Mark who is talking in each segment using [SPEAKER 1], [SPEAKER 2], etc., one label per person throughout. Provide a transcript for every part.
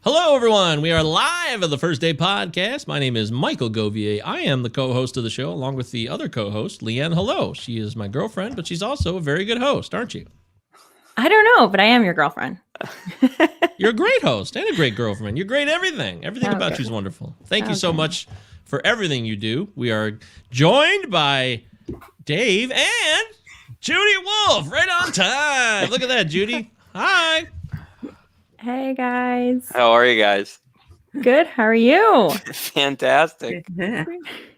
[SPEAKER 1] Hello, everyone. We are live at the First Day Podcast. My name is Michael Govier. I am the co-host of the show, along with the other co-host, Leanne. Hello. She is my girlfriend, but she's also a very good host, aren't you?
[SPEAKER 2] I don't know, but I am your girlfriend.
[SPEAKER 1] You're a great host and a great girlfriend. You're great at everything. Everything about you is wonderful. Thank you so much for everything you do. We are joined by Dave and Judy Wolfe, right on time. Look at that, Judy. Hi.
[SPEAKER 2] Hey, guys.
[SPEAKER 3] How are you guys?
[SPEAKER 2] Good. How are you?
[SPEAKER 3] Fantastic.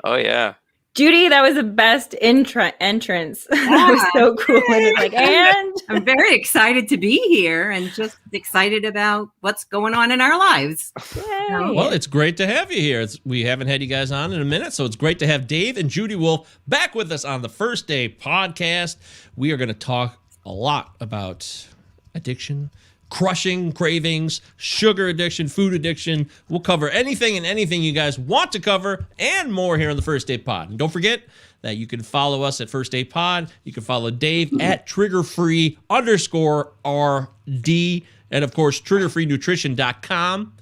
[SPEAKER 3] Oh, yeah.
[SPEAKER 2] Judy, that was the best entrance. That was so cool. And it's like, and
[SPEAKER 4] I'm very excited to be here and just excited about what's going on in our lives.
[SPEAKER 2] Yay.
[SPEAKER 1] Well, it's great to have you here. We haven't had you guys on in a minute, so it's great to have Dave and Judy Wolfe back with us on the First Day Podcast. We are going to talk a lot about addiction, crushing cravings, sugar addiction, food addiction. We'll cover anything and anything you guys want to cover and more here on the First Day Pod. And don't forget that you can follow us at First Day Pod. You can follow Dave at triggerfree_RD. And of course, triggerfreenutrition.com.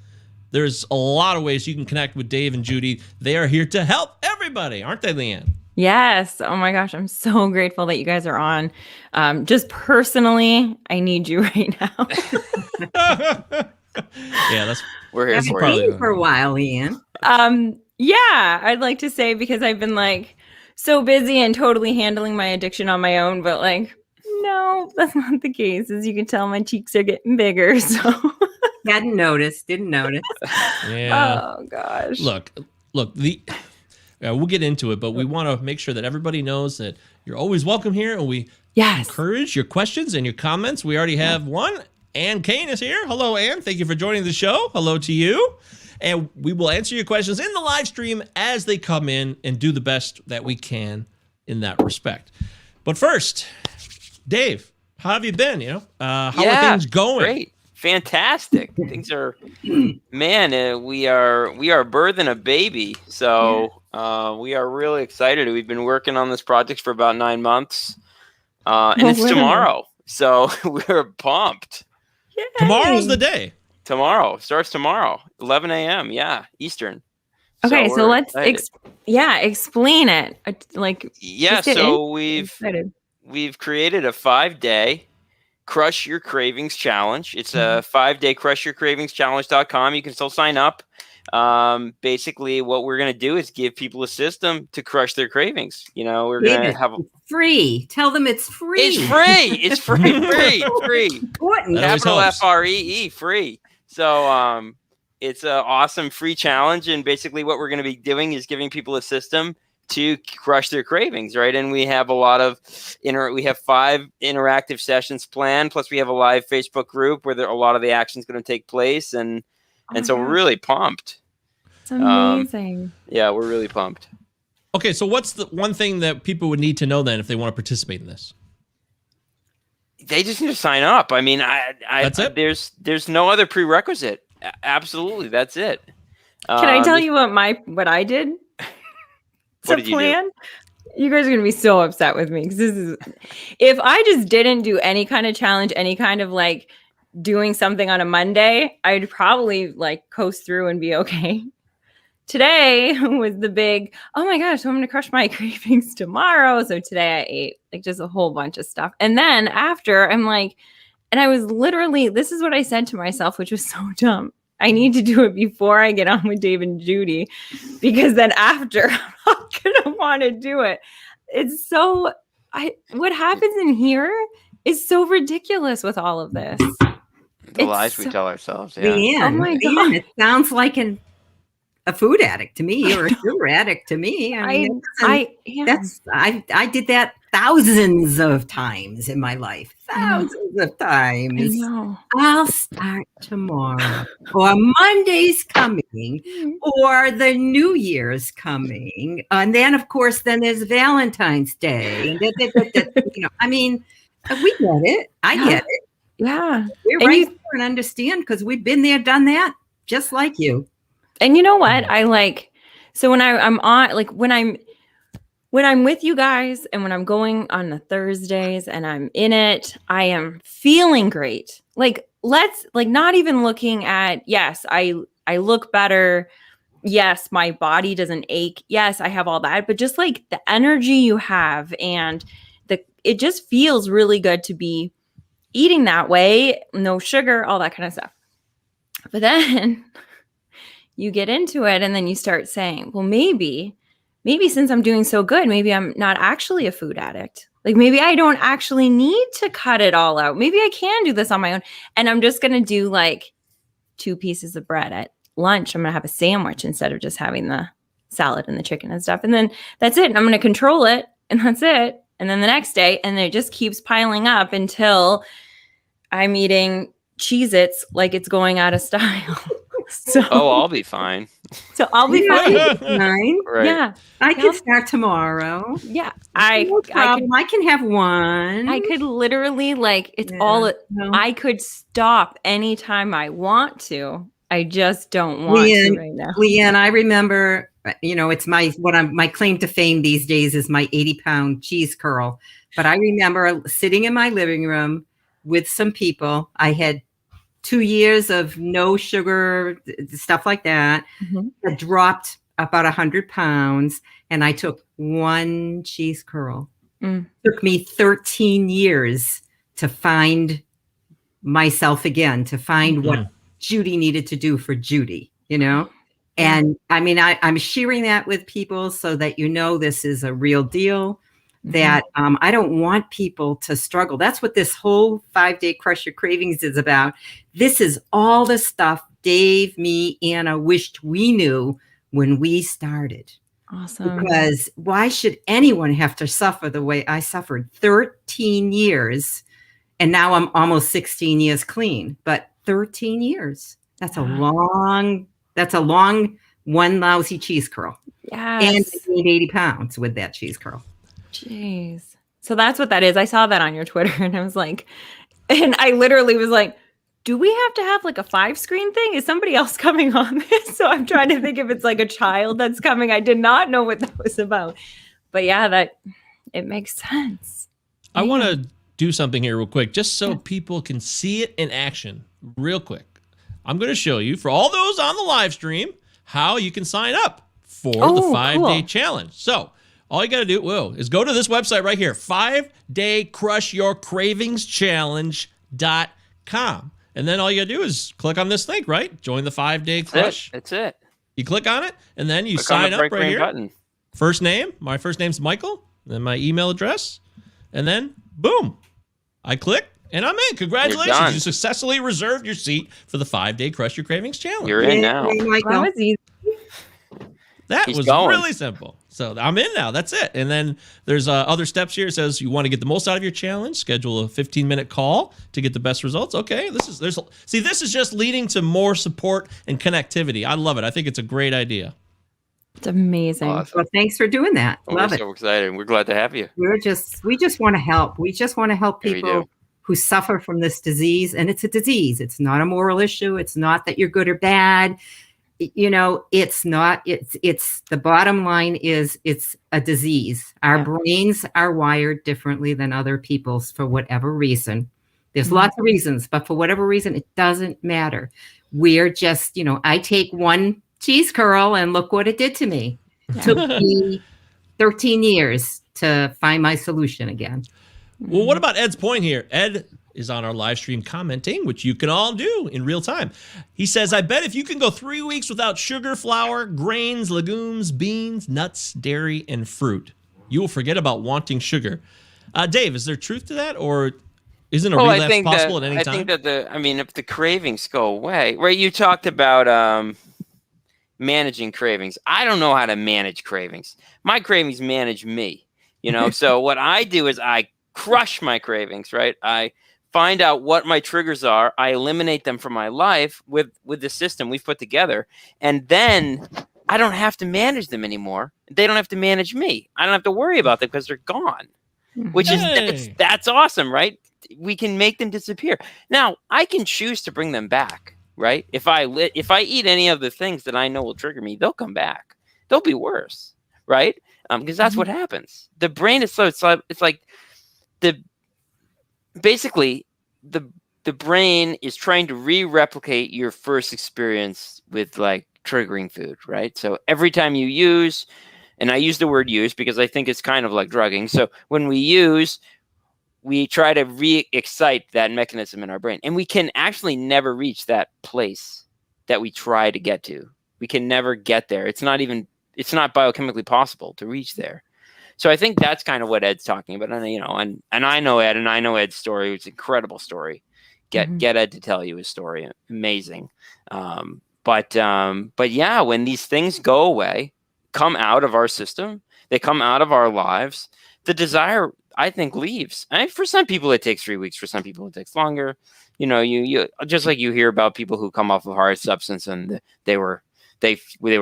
[SPEAKER 1] There's a lot of ways you can connect with Dave and Judy. They are here to help everybody, aren't they, Leanne?
[SPEAKER 2] Yes. Oh my gosh. I'm so grateful that you guys are on. Just personally, I need you right now.
[SPEAKER 1] Yeah,
[SPEAKER 3] We're here for
[SPEAKER 4] Been
[SPEAKER 3] you.
[SPEAKER 4] for a while, Ian.
[SPEAKER 2] Yeah, I'd like to say because I've been like so busy and totally handling my addiction on my own, but like, no, that's not the case. As you can tell, my cheeks are getting bigger. So
[SPEAKER 4] Didn't notice.
[SPEAKER 1] Yeah.
[SPEAKER 2] Oh gosh.
[SPEAKER 1] Look, we'll get into it, but we want to make sure that everybody knows that you're always welcome here, and we encourage your questions and your comments. We already have one. Ann Kane is here. Hello, Ann. Thank you for joining the show. Hello to you. And we will answer your questions in the live stream as they come in and do the best that we can in that respect. But first, Dave, how have you been? How are things going?
[SPEAKER 3] Great. Fantastic. Things are, man, we are birthing a baby. So we are really excited. We've been working on this project for about 9 months. And it's tomorrow. So we're pumped.
[SPEAKER 2] Yay.
[SPEAKER 1] Tomorrow's the day.
[SPEAKER 3] Tomorrow. Starts tomorrow. 11 a.m. Yeah. Eastern.
[SPEAKER 2] Okay, so let's
[SPEAKER 3] excited.
[SPEAKER 2] explain it.
[SPEAKER 3] So we've created a 5-day Crush Your Cravings Challenge. It's a 5-day crushyourcravingschallenge.com. You can still sign up. Basically, what we're going to do is give people a system to crush their cravings. We're going to have
[SPEAKER 4] free. Tell them it's free.
[SPEAKER 3] It's free. It's free. Free.
[SPEAKER 4] Important.
[SPEAKER 3] Capital FREE. Free. So it's an awesome free challenge. And basically what we're going to be doing is giving people a system to crush their cravings, right? And we have a lot of we have 5 interactive sessions planned. Plus we have a live Facebook group where a lot of the action is going to take place. And so we're really pumped.
[SPEAKER 2] It's amazing.
[SPEAKER 3] Yeah, we're really pumped.
[SPEAKER 1] Okay, so what's the one thing that people would need to know then if they want to participate in this?
[SPEAKER 3] They just need to sign up. I mean,
[SPEAKER 1] That's it?
[SPEAKER 3] There's no other prerequisite. Absolutely, that's it.
[SPEAKER 2] Can I tell you what I did?
[SPEAKER 3] What did you do?
[SPEAKER 2] You guys are going to be so upset with me because if I just didn't do any kind of challenge, any kind of like doing something on a Monday, I'd probably like coast through and be okay. Today was the big, oh my gosh, so I'm going to crush my cravings tomorrow. So today I ate like just a whole bunch of stuff. And then after I'm like, and I was literally, this is what I said to myself, which was so dumb. I need to do it before I get on with Dave and Judy, because then after I'm not going to want to do it. It's so, what happens in here is so ridiculous with all of this.
[SPEAKER 3] The lies we tell ourselves. Yeah.
[SPEAKER 4] Leanne,
[SPEAKER 2] Oh my God.
[SPEAKER 4] Leanne, it sounds like a food addict to me, or a sugar addict to me. I did that thousands of times in my life. Thousands of times.
[SPEAKER 2] I know.
[SPEAKER 4] I'll start tomorrow, or Monday's coming, or the New Year's coming, and then of course then there's Valentine's Day. I mean, we get it. I get it.
[SPEAKER 2] Yeah.
[SPEAKER 4] We're
[SPEAKER 2] And
[SPEAKER 4] right
[SPEAKER 2] you-
[SPEAKER 4] there and understand, because we've been there, done that, just like you.
[SPEAKER 2] And you know what? I like, so when I'm on, like when I'm with you guys and when I'm going on the Thursdays and I'm in it, I am feeling great. Like let's like not even looking at, yes, I look better. Yes, my body doesn't ache. Yes, I have all that, but just like the energy you have and it just feels really good to be eating that way, no sugar, all that kind of stuff. But then you get into it and then you start saying, well, maybe since I'm doing so good, maybe I'm not actually a food addict. Like maybe I don't actually need to cut it all out. Maybe I can do this on my own. And I'm just going to do like 2 pieces of bread at lunch. I'm going to have a sandwich instead of just having the salad and the chicken and stuff. And then that's it. And I'm going to control it. And that's it. And then the next day, and it just keeps piling up until I'm eating Cheez-Its like it's going out of style. So,
[SPEAKER 3] I'll be fine.
[SPEAKER 2] So I'll be fine.
[SPEAKER 4] Fine.
[SPEAKER 3] Right.
[SPEAKER 2] Yeah.
[SPEAKER 4] I can start tomorrow.
[SPEAKER 2] Yeah.
[SPEAKER 4] No problem. I can have one.
[SPEAKER 2] I could literally I could stop anytime I want to. I just don't want to right now.
[SPEAKER 4] Leanne, I remember, it's my claim to fame these days is my 80-pound cheese curl. But I remember sitting in my living room with some people. I had 2 years of no sugar, stuff like that. Mm-hmm. I dropped about 100 pounds and I took 1 cheese curl. It took me 13 years to find myself again, to find what Judy needed to do for Judy, And I mean, I'm sharing that with people so that this is a real deal. That I don't want people to struggle. That's what this whole 5-day Crush Your Cravings is about. This is all the stuff Dave, me, Anna wished we knew when we started.
[SPEAKER 2] Awesome.
[SPEAKER 4] Because why should anyone have to suffer the way I suffered? 13 years, and now I'm almost 16 years clean. But 13 years, that's a long one lousy cheese curl.
[SPEAKER 2] Yes.
[SPEAKER 4] And I gained 80 pounds with that cheese curl.
[SPEAKER 2] Jeez. So that's what that is. I saw that on your Twitter and I was like, and I literally was like, do we have to have like a 5-screen thing? Is somebody else coming on this? So I'm trying to think if it's like a child that's coming. I did not know what that was about. But yeah, it makes sense.
[SPEAKER 1] I want to do something here real quick, just so people can see it in action real quick. I'm going to show you, for all those on the live stream, how you can sign up for the 5-day challenge. So all you got to do is go to this website right here, 5daycrushyourcravingschallenge.com. And then all you got to do is click on this link, right? Join the 5-day crush.
[SPEAKER 3] That's it.
[SPEAKER 1] You click on it, and then you sign up right here. Button. First name. My first name's Michael. Then my email address. And then, boom. I click, and I'm in. Congratulations. You successfully reserved your seat for the 5-day Crush Your Cravings challenge.
[SPEAKER 3] You're in now.
[SPEAKER 2] That was easy.
[SPEAKER 1] That was really simple. So I'm in now. That's it. And then there's other steps here. It says you want to get the most out of your challenge. Schedule a 15-minute call to get the best results. Okay. This is just leading to more support and connectivity. I love it. I think it's a great idea.
[SPEAKER 2] It's amazing.
[SPEAKER 4] Awesome. Well, thanks for doing that. Love it.
[SPEAKER 3] We're so excited. We're glad to have you.
[SPEAKER 4] We just want to help. We just want to help people who suffer from this disease. And it's a disease. It's not a moral issue. It's not that you're good or bad. It's not, it's the bottom line is it's a disease. Our brains are wired differently than other people's for whatever reason. There's lots of reasons, but for whatever reason, it doesn't matter. We're just, I take 1 cheese curl and look what it did to me. It took me 13 years to find my solution again.
[SPEAKER 1] Well, what about Ed's point here? Ed is on our live stream commenting, which you can all do in real time. He says, I bet if you can go 3 weeks without sugar, flour, grains, legumes, beans, nuts, dairy, and fruit, you will forget about wanting sugar. Dave, is there truth to that, or isn't a relapse possible at any time?
[SPEAKER 3] I think that if the cravings go away, right? You talked about managing cravings. I don't know how to manage cravings. My cravings manage me, So what I do is I crush my cravings, right? I find out what my triggers are. I eliminate them from my life with the system we've put together. And then I don't have to manage them anymore. They don't have to manage me. I don't have to worry about them because they're gone, which is, that's awesome, right? We can make them disappear. Now I can choose to bring them back, right? If I eat any of the things that I know will trigger me, they'll come back. They'll be worse, right? Because that's what happens. The brain is it's like basically the the brain is trying to replicate your first experience with like triggering food, right? So every time you use, and I use the word use because I think it's kind of like drugging. So when we use, we try to re-excite that mechanism in our brain. And we can actually never reach that place that we try to get to. We can never get there. It's not biochemically possible to reach there. So I think that's kind of what Ed's talking about. And and I know Ed, and I know Ed's story. It's an incredible story. Get Ed to tell you his story. Amazing. But yeah, when these things go away, come out of our system, they come out of our lives, the desire, I think, leaves. And for some people it takes 3 weeks, for some people it takes longer. You just like you hear about people who come off of hard substance and they were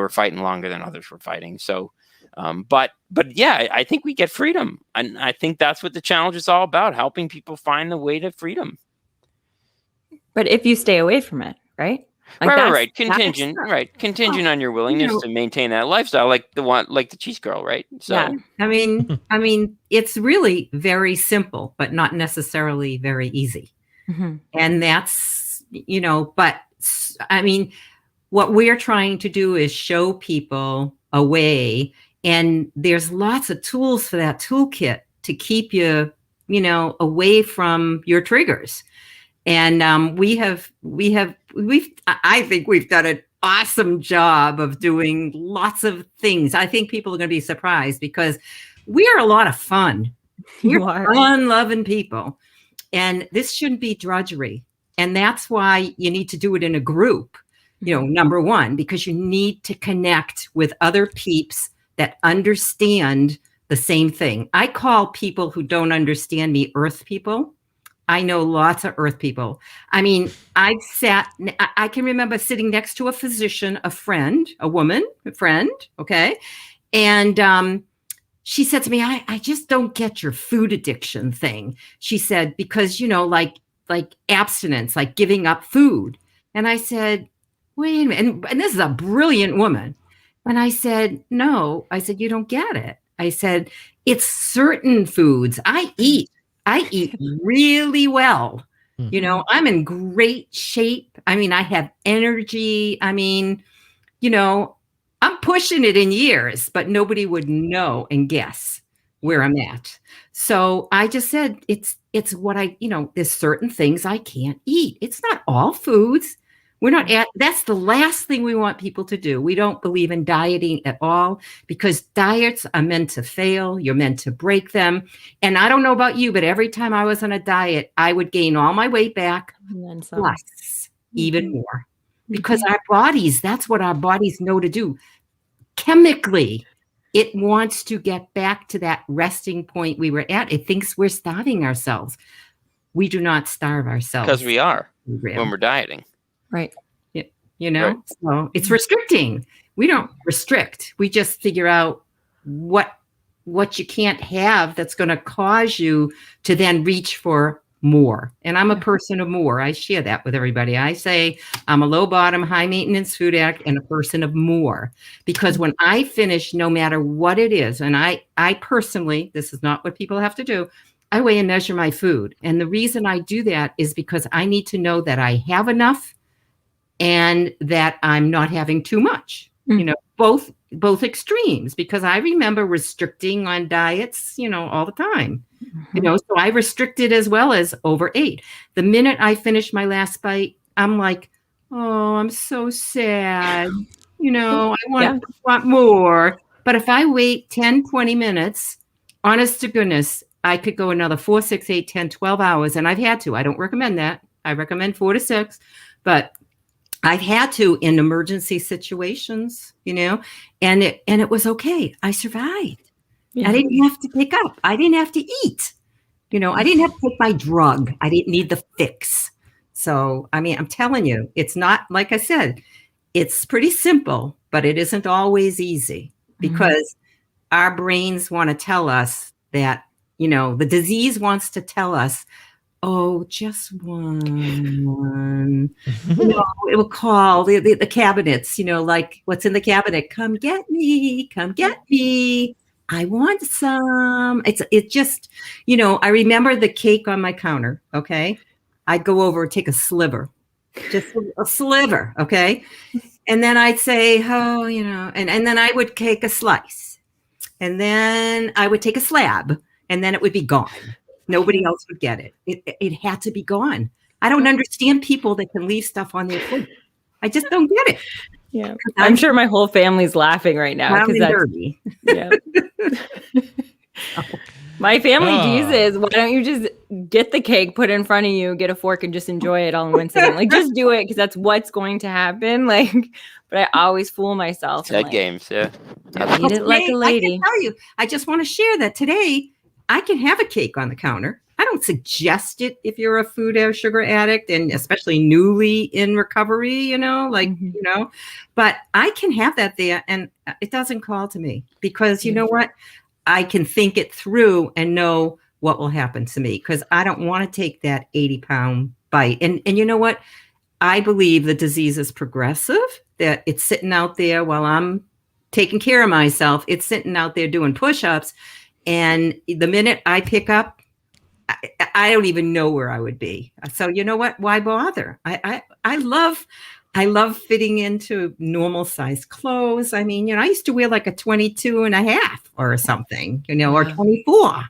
[SPEAKER 3] fighting longer than others were fighting. So but yeah, I think we get freedom. And I think that's what the challenge is all about, helping people find the way to freedom.
[SPEAKER 2] But if you stay away from it, right?
[SPEAKER 3] Like right. Contingent on your willingness to maintain that lifestyle, like the cheese girl, right? So
[SPEAKER 2] yeah.
[SPEAKER 4] I mean, it's really very simple, but not necessarily very easy. And that's, but I mean, what we're trying to do is show people a way, and there's lots of tools for that toolkit to keep you, away from your triggers. And I think we've done an awesome job of doing lots of things. I think people are going to be surprised because we are a lot of fun. We're fun-loving people. And this shouldn't be drudgery. And that's why you need to do it in a group, number one, because you need to connect with other peeps that understand the same thing. I call people who don't understand me earth people. I know lots of earth people. I mean, I can remember sitting next to a physician, a friend, okay? And she said to me, I just don't get your food addiction thing. She said, because, like abstinence, like giving up food. And I said, wait a minute. And this is a brilliant woman. And I said, no. I said, you don't get it. I said, it's certain foods. I eat really well. I'm in great shape. I mean, I have energy. I mean, I'm pushing it in years, but nobody would know and guess where I'm at. So I just said, it's what there's certain things I can't eat. It's not all foods. That's the last thing we want people to do. We don't believe in dieting at all because diets are meant to fail. You're meant to break them. And I don't know about you, but every time I was on a diet, I would gain all my weight back plus even more because our bodies, that's what our bodies know to do. Chemically, it wants to get back to that resting point we were at. It thinks we're starving ourselves. We do not starve ourselves.
[SPEAKER 3] Because we are when we're dieting.
[SPEAKER 2] Right.
[SPEAKER 4] Right. So it's restricting. We don't restrict. We just figure out what you can't have that's going to cause you to then reach for more. And I'm a person of more. I share that with everybody. I say I'm a low bottom, high maintenance food addict and a person of more. Because when I finish, no matter what it is, and I personally, this is not what people have to do, I weigh and measure my food. And the reason I do that is because I need to know that I have enough and that I'm not having too much, both extremes, because I remember restricting on diets, all the time, so I restricted as well as overate. The minute I finish my last bite, I'm like, oh, I'm so sad. I want more. But if I wait 10, 20 minutes, honest to goodness, I could go another 4, 6, 8, 10, 12 hours. And I've had to. I don't recommend that. I recommend 4 to 6. But I've had to in emergency situations, and it was okay. I survived. Yeah. I didn't have to pick up. I didn't have to eat. I didn't have to take my drug. I didn't need the fix. So, I mean, I'm telling you, it's not, like I said, it's pretty simple, but it isn't always easy because our brains want to tell us that, the disease wants to tell us, oh, just one. It will call the cabinets, like what's in the cabinet? Come get me. I want some. It just, I remember the cake on my counter. Okay. I'd go over and take a sliver, just a sliver, okay? And then I'd say, oh, and then I would take a slice. And then I would take a slab, and then it would be gone. Nobody else would get it. It had to be gone. I don't understand people that can leave stuff on their plate. I just don't get it.
[SPEAKER 2] Yeah, I'm sure my whole family's laughing right now because that's
[SPEAKER 4] dirty.
[SPEAKER 2] Yeah. My family teases, why don't you just get the cake, put it in front of you, get a fork, and just enjoy it all in one sitting? Like, just do it because that's what's going to happen. Like, but I always fool myself.
[SPEAKER 3] Head games, yeah.
[SPEAKER 2] Eat it like a lady.
[SPEAKER 4] I can tell you, I just want to share that today I can have a cake on the counter. I don't suggest it if you're a food or sugar addict, and especially newly in recovery, but I can have that there, and it doesn't call to me because you know what? I can think it through and know what will happen to me because I don't want to take that 80-pound bite. And you know what? I believe the disease is progressive, that it's sitting out there while I'm taking care of myself. It's sitting out there doing push-ups. And the minute I pick up, I don't even know where I would be. So you know what? Why bother? I love fitting into normal size clothes. I mean, I used to wear like a 22 and a half or something, or 24,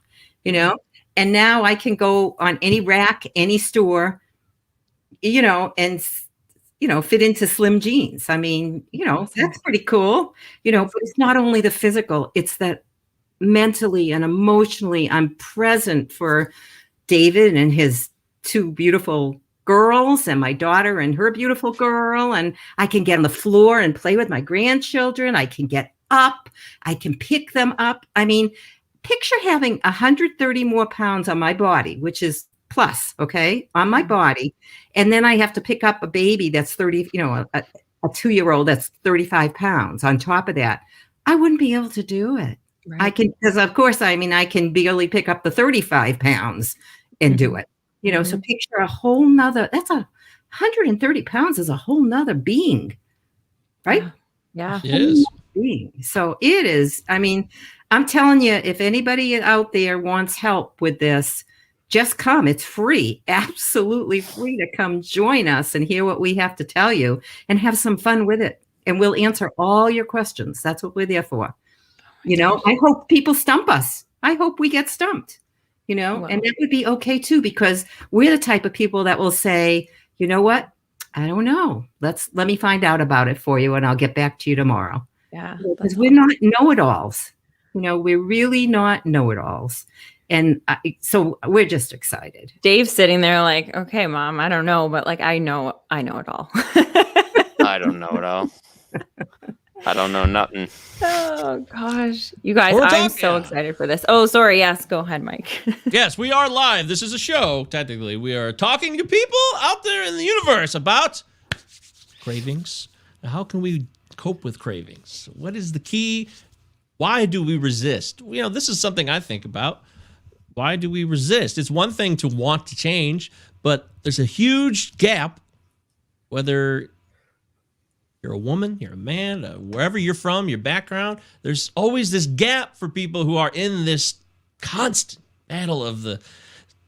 [SPEAKER 4] and now I can go on any rack, any store, and, fit into slim jeans. I mean, that's pretty cool, but it's not only the physical, it's that mentally and emotionally I'm present for David and his two beautiful girls and my daughter and her beautiful girl. And I can get on the floor and play with my grandchildren. I can get up. I can pick them up. I mean, picture having 130 more pounds on my body, which is plus, okay, on my body. And then I have to pick up a baby that's 30, a 2-year-old that's 35 pounds on top of that. I wouldn't be able to do it. Right. I can, because of course, I can barely pick up the 35 pounds and do it. So picture a whole nother, that's 130 pounds is a whole nother being, right?
[SPEAKER 2] Yeah.
[SPEAKER 1] It is.
[SPEAKER 4] Being. So it is, I'm telling you, if anybody out there wants help with this, just come. It's free, absolutely free to come join us and hear what we have to tell you and have some fun with it. And we'll answer all your questions. That's what we're there for. I hope people stump us. I hope we get stumped. Wow. And that would be okay too, because we're the type of people that will say, you know what? I don't know. Let me find out about it for you and I'll get back to you tomorrow.
[SPEAKER 2] Yeah.
[SPEAKER 4] Because we're not know-it-alls. We're really not know-it-alls. And so we're just excited.
[SPEAKER 2] Dave's sitting there like, okay, Mom, I don't know, but like, I know it all.
[SPEAKER 3] I don't know it all. I don't know nothing.
[SPEAKER 2] Oh gosh, you guys, I'm so excited for this. Oh, sorry. Yes, go ahead, Mike.
[SPEAKER 1] Yes, we are live. This is a show. Technically, we are talking to people out there in the universe about cravings. How can we cope with cravings? What is the key? Why do we resist? This is something I think about. Why do we resist? It's one thing to want to change, but there's a huge gap, whether you're a woman, you're a man, wherever you're from, your background, there's always this gap for people who are in this constant battle of the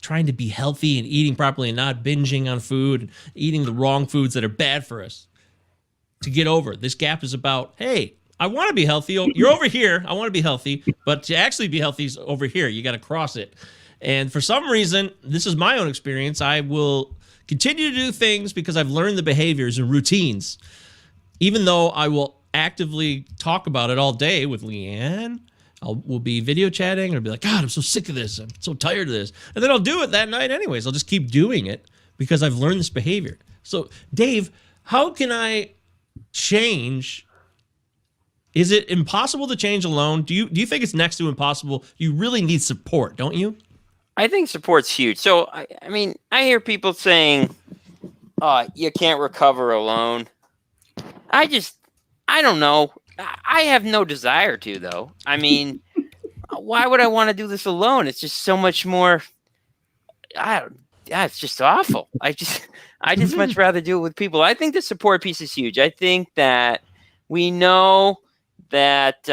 [SPEAKER 1] trying to be healthy and eating properly and not binging on food, and eating the wrong foods that are bad for us. To get over this gap is about, hey, I want to be healthy. You're over here. I want to be healthy, but to actually be healthy is over here. You got to cross it. And for some reason, this is my own experience. I will continue to do things because I've learned the behaviors and routines. Even though I will actively talk about it all day with Leanne, we'll be video chatting or be like, God, I'm so sick of this. I'm so tired of this. And then I'll do it that night anyways. I'll just keep doing it because I've learned this behavior. So, Dave, how can I change? Is it impossible to change alone? Do you think it's next to impossible? You really need support, don't you?
[SPEAKER 3] I think support's huge. So, I I hear people saying, you can't recover alone. I don't know. I have no desire to, though. Why would I want to do this alone? It's just so much more. It's just awful. I just much rather do it with people. I think the support piece is huge. I think that we know that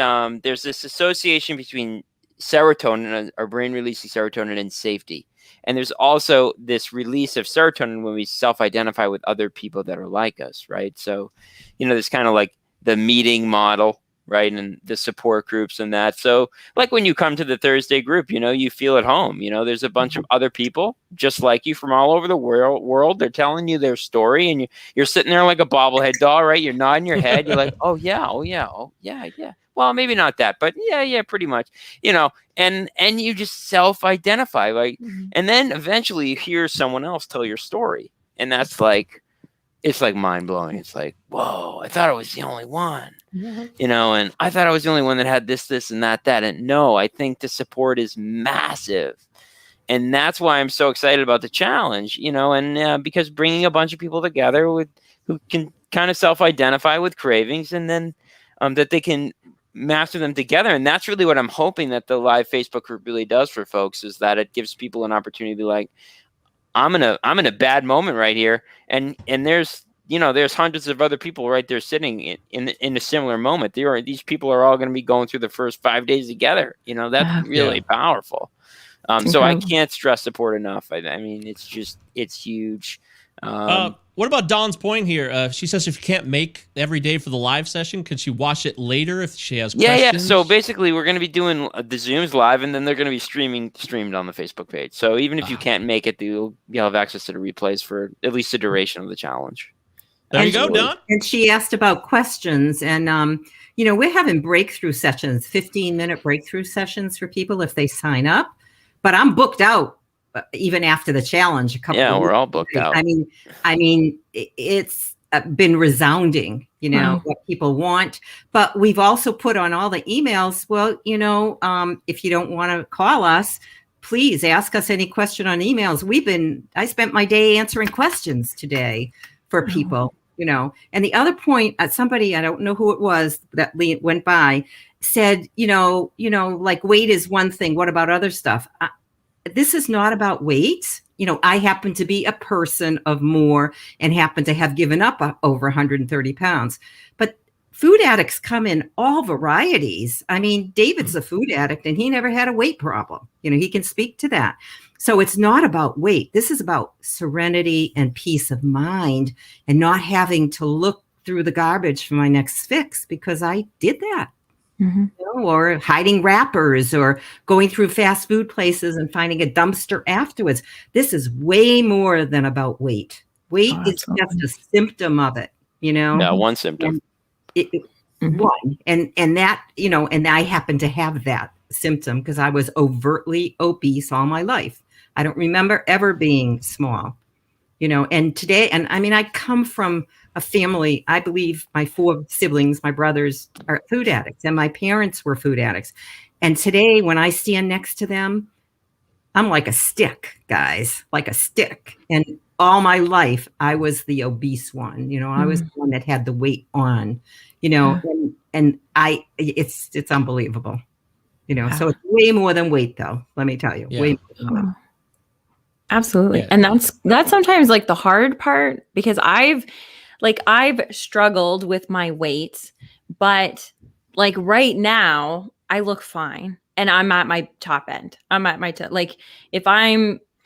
[SPEAKER 3] there's this association between serotonin, our brain releasing serotonin, and safety. And there's also this release of serotonin when we self-identify with other people that are like us, right? So, there's kind of like the meeting model, right? And the support groups and that. So like when you come to the Thursday group, you feel at home, there's a bunch of other people just like you from all over the world. They're telling you their story, and you're sitting there like a bobblehead doll, right? You're nodding your head. You're like, oh yeah. Well, maybe not that, but yeah, pretty much, and you just self-identify, like, and then eventually you hear someone else tell your story. And that's like, it's like mind blowing. It's like, whoa, I thought I was the only one. And I thought I was the only one that had this, and that. And no, I think the support is massive. And that's why I'm so excited about the challenge, and because bringing a bunch of people together who can kind of self-identify with cravings, and then that they can master them together. And that's really what I'm hoping that the live Facebook group really does for folks, is that it gives people an opportunity to be like, I'm in a bad moment right here. And there's hundreds of other people right there sitting in a similar moment. These people are all going to be going through the first 5 days together. That's really powerful. So I can't stress support enough. I mean, it's huge.
[SPEAKER 1] What about Dawn's point here? She says if you can't make every day for the live session, could she watch it later if she has questions?
[SPEAKER 3] Yeah. So basically, we're going to be doing the Zooms live, and then they're going to be streamed on the Facebook page. So even if you can't make it, you'll have access to the replays for at least the duration of the challenge.
[SPEAKER 1] There you go, Dawn.
[SPEAKER 4] And she asked about questions, and we're having breakthrough sessions, 15-minute breakthrough sessions for people if they sign up. But I'm booked out even after the challenge.
[SPEAKER 3] We're all booked out.
[SPEAKER 4] I mean, it's been resounding, what people want. But we've also put on all the emails. Well, if you don't want to call us, please ask us any question on emails. I spent my day answering questions today for people, And the other point, somebody, I don't know who it was that went by, said, like weight is one thing. What about other stuff? This is not about weight. I happen to be a person of more and happen to have given up over 130 pounds. But food addicts come in all varieties. I mean, David's a food addict and he never had a weight problem. He can speak to that. So it's not about weight. This is about serenity and peace of mind and not having to look through the garbage for my next fix, because I did that. Or hiding wrappers, or going through fast food places and finding a dumpster afterwards. This is way more than about weight. Weight is just a symptom of it,
[SPEAKER 3] Yeah, one symptom.
[SPEAKER 4] One. And that, and I happen to have that symptom because I was overtly obese all my life. I don't remember ever being small, and today, and I mean, I come from a family, I believe my 4 siblings, my brothers, are food addicts, and my parents were food addicts. And today, when I stand next to them, I'm like a stick, guys, like a stick. And all my life, I was the obese one. I was the one that had the weight on, and it's unbelievable. So it's way more than weight, though. Let me tell you, way more than weight.
[SPEAKER 2] Absolutely. Yeah. And that's sometimes like the hard part, because I've struggled with my weight, but like right now I look fine and I'm at my top end. I'm at my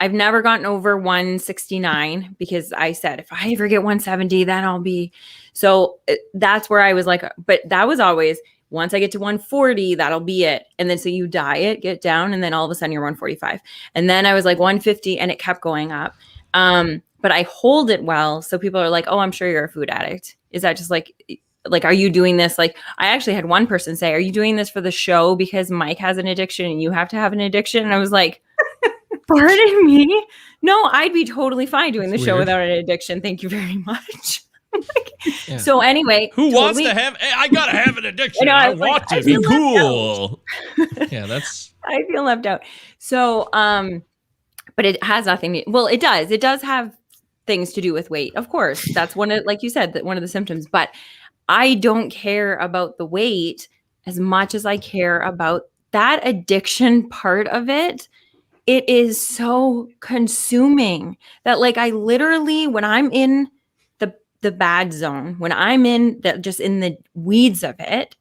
[SPEAKER 2] I've never gotten over 169, because I said, if I ever get 170, then I'll be, so that's where I was like, but that was always, once I get to 140, that'll be it. And then so you diet, get down, and then all of a sudden you're 145. And then I was like 150, and it kept going up. But I hold it well. So people are like, oh, I'm sure you're a food addict. Is that just like, are you doing this? Like, I actually had one person say, are you doing this for the show because Mike has an addiction and you have to have an addiction? And I was like, pardon me? No, I'd be totally fine doing the show without an addiction. Thank you very much. So anyway,
[SPEAKER 1] who wants to have? I gotta have an addiction. I want to be cool. Yeah, that's.
[SPEAKER 2] I feel left out. So, but it has nothing. It does. It does have things to do with weight, of course. That's one of, like you said, that one of the symptoms. But I don't care about the weight as much as I care about that addiction part of it. It is so consuming that, like, I literally, when I'm in the bad zone, when I'm in just in the weeds of it,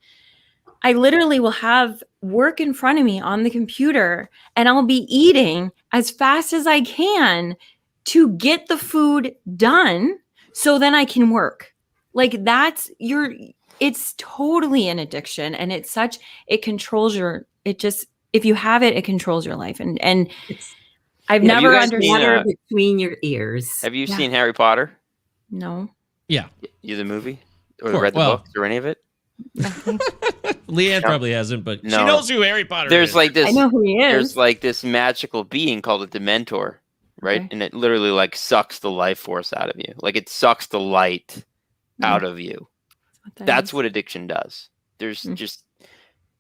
[SPEAKER 2] I literally will have work in front of me on the computer, and I'll be eating as fast as I can to get the food done so then I can work. Like it's totally an addiction, and it controls if you have it, it controls your life. And I've never understood
[SPEAKER 4] between your ears.
[SPEAKER 3] Have you seen Harry Potter?
[SPEAKER 2] No.
[SPEAKER 1] Yeah.
[SPEAKER 3] You the movie? Or read the books or any of it?
[SPEAKER 1] Leanne probably hasn't, but she
[SPEAKER 3] No.
[SPEAKER 1] knows who Harry Potter
[SPEAKER 3] There's
[SPEAKER 1] is.
[SPEAKER 3] like this.
[SPEAKER 2] I know who he is.
[SPEAKER 3] There's like this magical being called a Dementor, right?
[SPEAKER 2] Okay.
[SPEAKER 3] And it literally like sucks the life force out of you. Like it sucks the light out of you. That's what addiction does. There's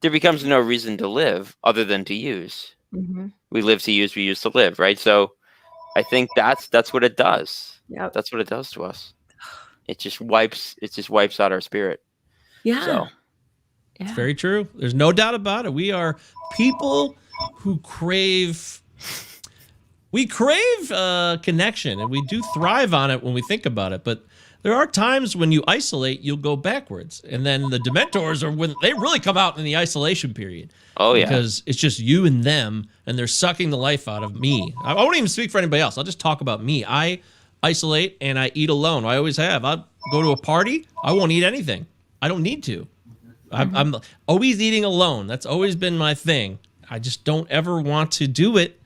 [SPEAKER 3] there becomes no reason to live other than to use.
[SPEAKER 2] Mm-hmm.
[SPEAKER 3] We live to use, we use to live, right? So I think that's what it does.
[SPEAKER 2] Yeah.
[SPEAKER 3] That's what it does to us. It just wipes out our spirit.
[SPEAKER 2] Yeah.
[SPEAKER 3] So
[SPEAKER 1] It's very true. There's no doubt about it. We are people who crave connection, and we do thrive on it when we think about it. But there are times when you isolate, you'll go backwards. And then the Dementors are when they really come out in the isolation period.
[SPEAKER 3] Oh, yeah.
[SPEAKER 1] Because it's just you and them, and they're sucking the life out of me. I won't even speak for anybody else. I'll just talk about me. I isolate and I eat alone. I always have. I'll go to a party. I won't eat anything. I don't need to. I'm always eating alone. That's always been my thing. I just don't ever want to do it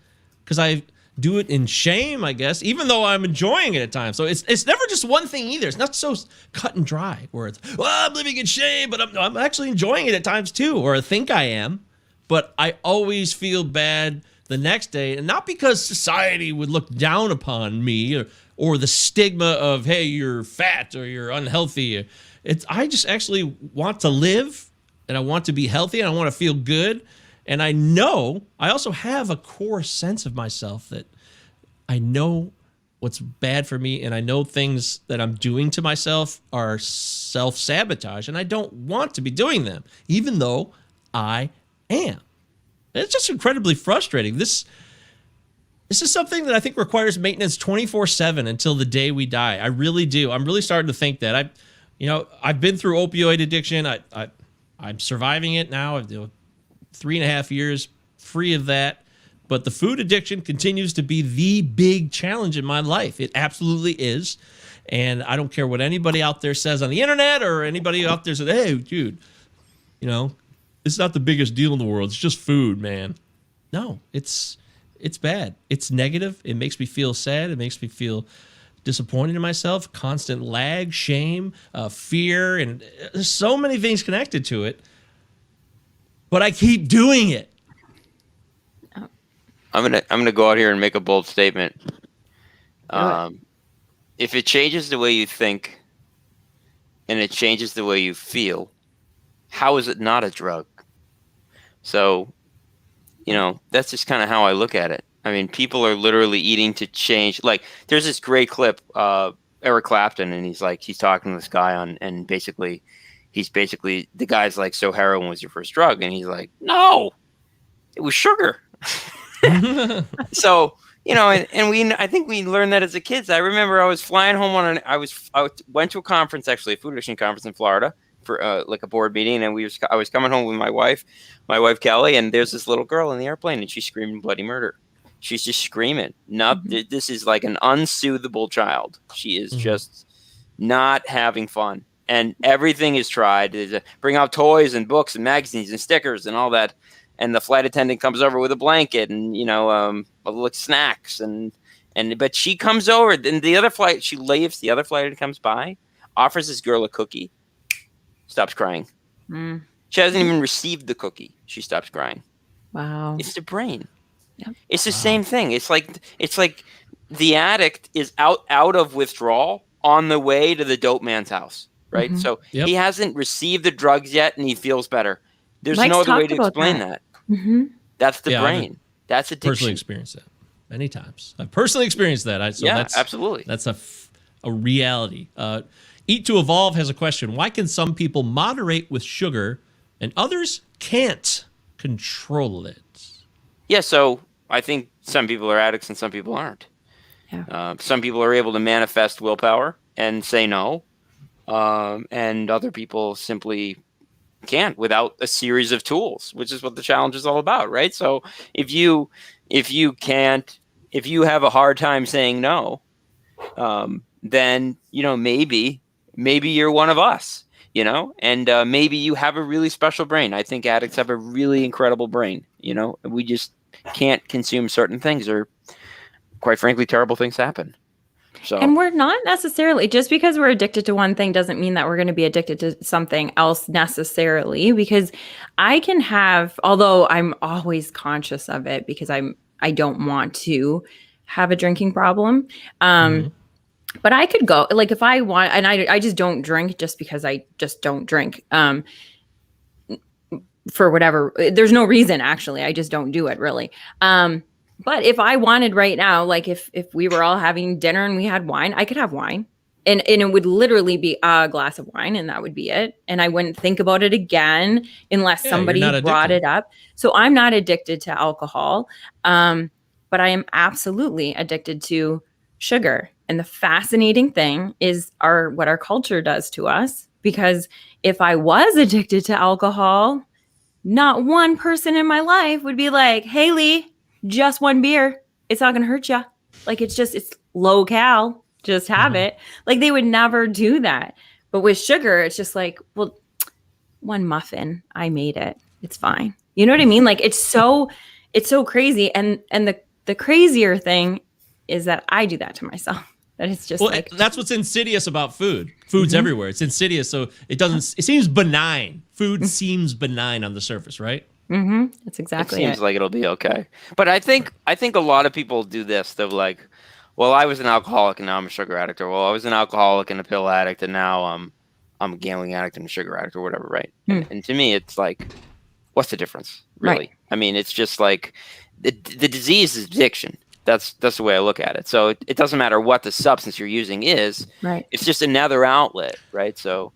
[SPEAKER 1] because I do it in shame, I guess, even though I'm enjoying it at times. So it's never just one thing either. It's not so cut and dry where it's, well, I'm living in shame, but I'm actually enjoying it at times too, or I think I am. But I always feel bad the next day, and not because society would look down upon me or the stigma of, hey, you're fat or you're unhealthy. I just actually want to live, and I want to be healthy, and I want to feel good. And I know I also have a core sense of myself that I know what's bad for me, and I know things that I'm doing to myself are self-sabotage, and I don't want to be doing them, even though I am. It's just incredibly frustrating. This is something that I think requires maintenance 24/7 until the day we die. I really do. I'm really starting to think that. I've been through opioid addiction. I'm surviving it now. I've 3.5 years free of that. But the food addiction continues to be the big challenge in my life. It absolutely is. And I don't care what anybody out there says on the internet or anybody out there says, hey, dude, it's not the biggest deal in the world. It's just food, man. No, it's bad. It's negative. It makes me feel sad. It makes me feel disappointed in myself. Constant lag, shame, fear, and there's so many things connected to it. But I keep doing it.
[SPEAKER 3] I'm gonna go out here and make a bold statement. If it changes the way you think and it changes the way you feel, how is it not a drug? So, that's just kind of how I look at it. I mean, people are literally eating to change. Like, there's this great clip, Eric Clapton, and he's talking to this guy and he's basically, the guy's like, so heroin was your first drug? And he's like, no, it was sugar. So, I think we learned that as a kids. I remember I was flying home I went to a conference, actually, a food addiction conference in Florida for like a board meeting. And I was coming home with my wife Kelly, and there's this little girl in the airplane, and she's screaming bloody murder. She's just screaming. This is like an unsoothable child. She is just not having fun. And everything is tried. Bring out toys and books and magazines and stickers and all that. And the flight attendant comes over with a blanket and, snacks. But she comes over. Then the other flight, she leaves. The other flight comes by, offers this girl a cookie, stops crying. She hasn't even received the cookie. She stops crying.
[SPEAKER 2] Wow.
[SPEAKER 3] It's the brain.
[SPEAKER 2] Yep.
[SPEAKER 3] It's the same thing. It's like the addict is out of withdrawal on the way to the dope man's house, right?
[SPEAKER 2] Mm-hmm.
[SPEAKER 3] So he hasn't received the drugs yet, and he feels better. There's no other way to explain that.
[SPEAKER 2] Mm-hmm.
[SPEAKER 3] That's the brain. That's addiction.
[SPEAKER 1] Personally experienced that many times. I've personally experienced that. That's
[SPEAKER 3] absolutely.
[SPEAKER 1] That's a reality. Eat to Evolve has a question. Why can some people moderate with sugar and others can't control it?
[SPEAKER 3] Yeah, so I think some people are addicts and some people aren't.
[SPEAKER 2] Yeah.
[SPEAKER 3] Some people are able to manifest willpower and say no, and other people simply can't without a series of tools, which is what the challenge is all about, right? So if you have a hard time saying no, then maybe you're one of us, and maybe you have a really special brain. I think addicts have a really incredible brain. We just can't consume certain things, or quite frankly, terrible things happen. So,
[SPEAKER 2] and we're not necessarily, just because we're addicted to one thing doesn't mean that we're going to be addicted to something else necessarily, because I can have, although I'm always conscious of it because I don't want to have a drinking problem. But I could go, like, if I want, and I just don't drink just because I just don't drink. For whatever, there's no reason, actually. I just don't do it, really. But if I wanted right now, like if we were all having dinner and we had wine, I could have wine. And it would literally be a glass of wine, and that would be it. And I wouldn't think about it again unless somebody brought it up. So I'm not addicted to alcohol, but I am absolutely addicted to sugar. And the fascinating thing is what our culture does to us. Because if I was addicted to alcohol, not one person in my life would be like, "Hey, Lee, just one beer. It's not going to hurt you." Like, it's low cal. Just have it. Like, they would never do that. But with sugar, it's just like, well, one muffin, I made it. It's fine. You know what I mean? Like, it's so crazy. And the crazier thing is that I do that to myself. That it's just
[SPEAKER 1] that's what's insidious about food. Food's everywhere. It's insidious. So it seems benign. Food seems benign on the surface, right?
[SPEAKER 2] That's exactly it.
[SPEAKER 3] Seems like it'll be okay. But I think a lot of people do this. They're like, well, I was an alcoholic and now I'm a sugar addict, or well, I was an alcoholic and a pill addict and now I'm a gambling addict and a sugar addict, or whatever, right? And to me, it's like, what's the difference, really?
[SPEAKER 2] Right.
[SPEAKER 3] I mean, it's just like the disease is addiction. That's the way I look at it. So it doesn't matter what the substance you're using is.
[SPEAKER 2] Right.
[SPEAKER 3] It's just another outlet, right? So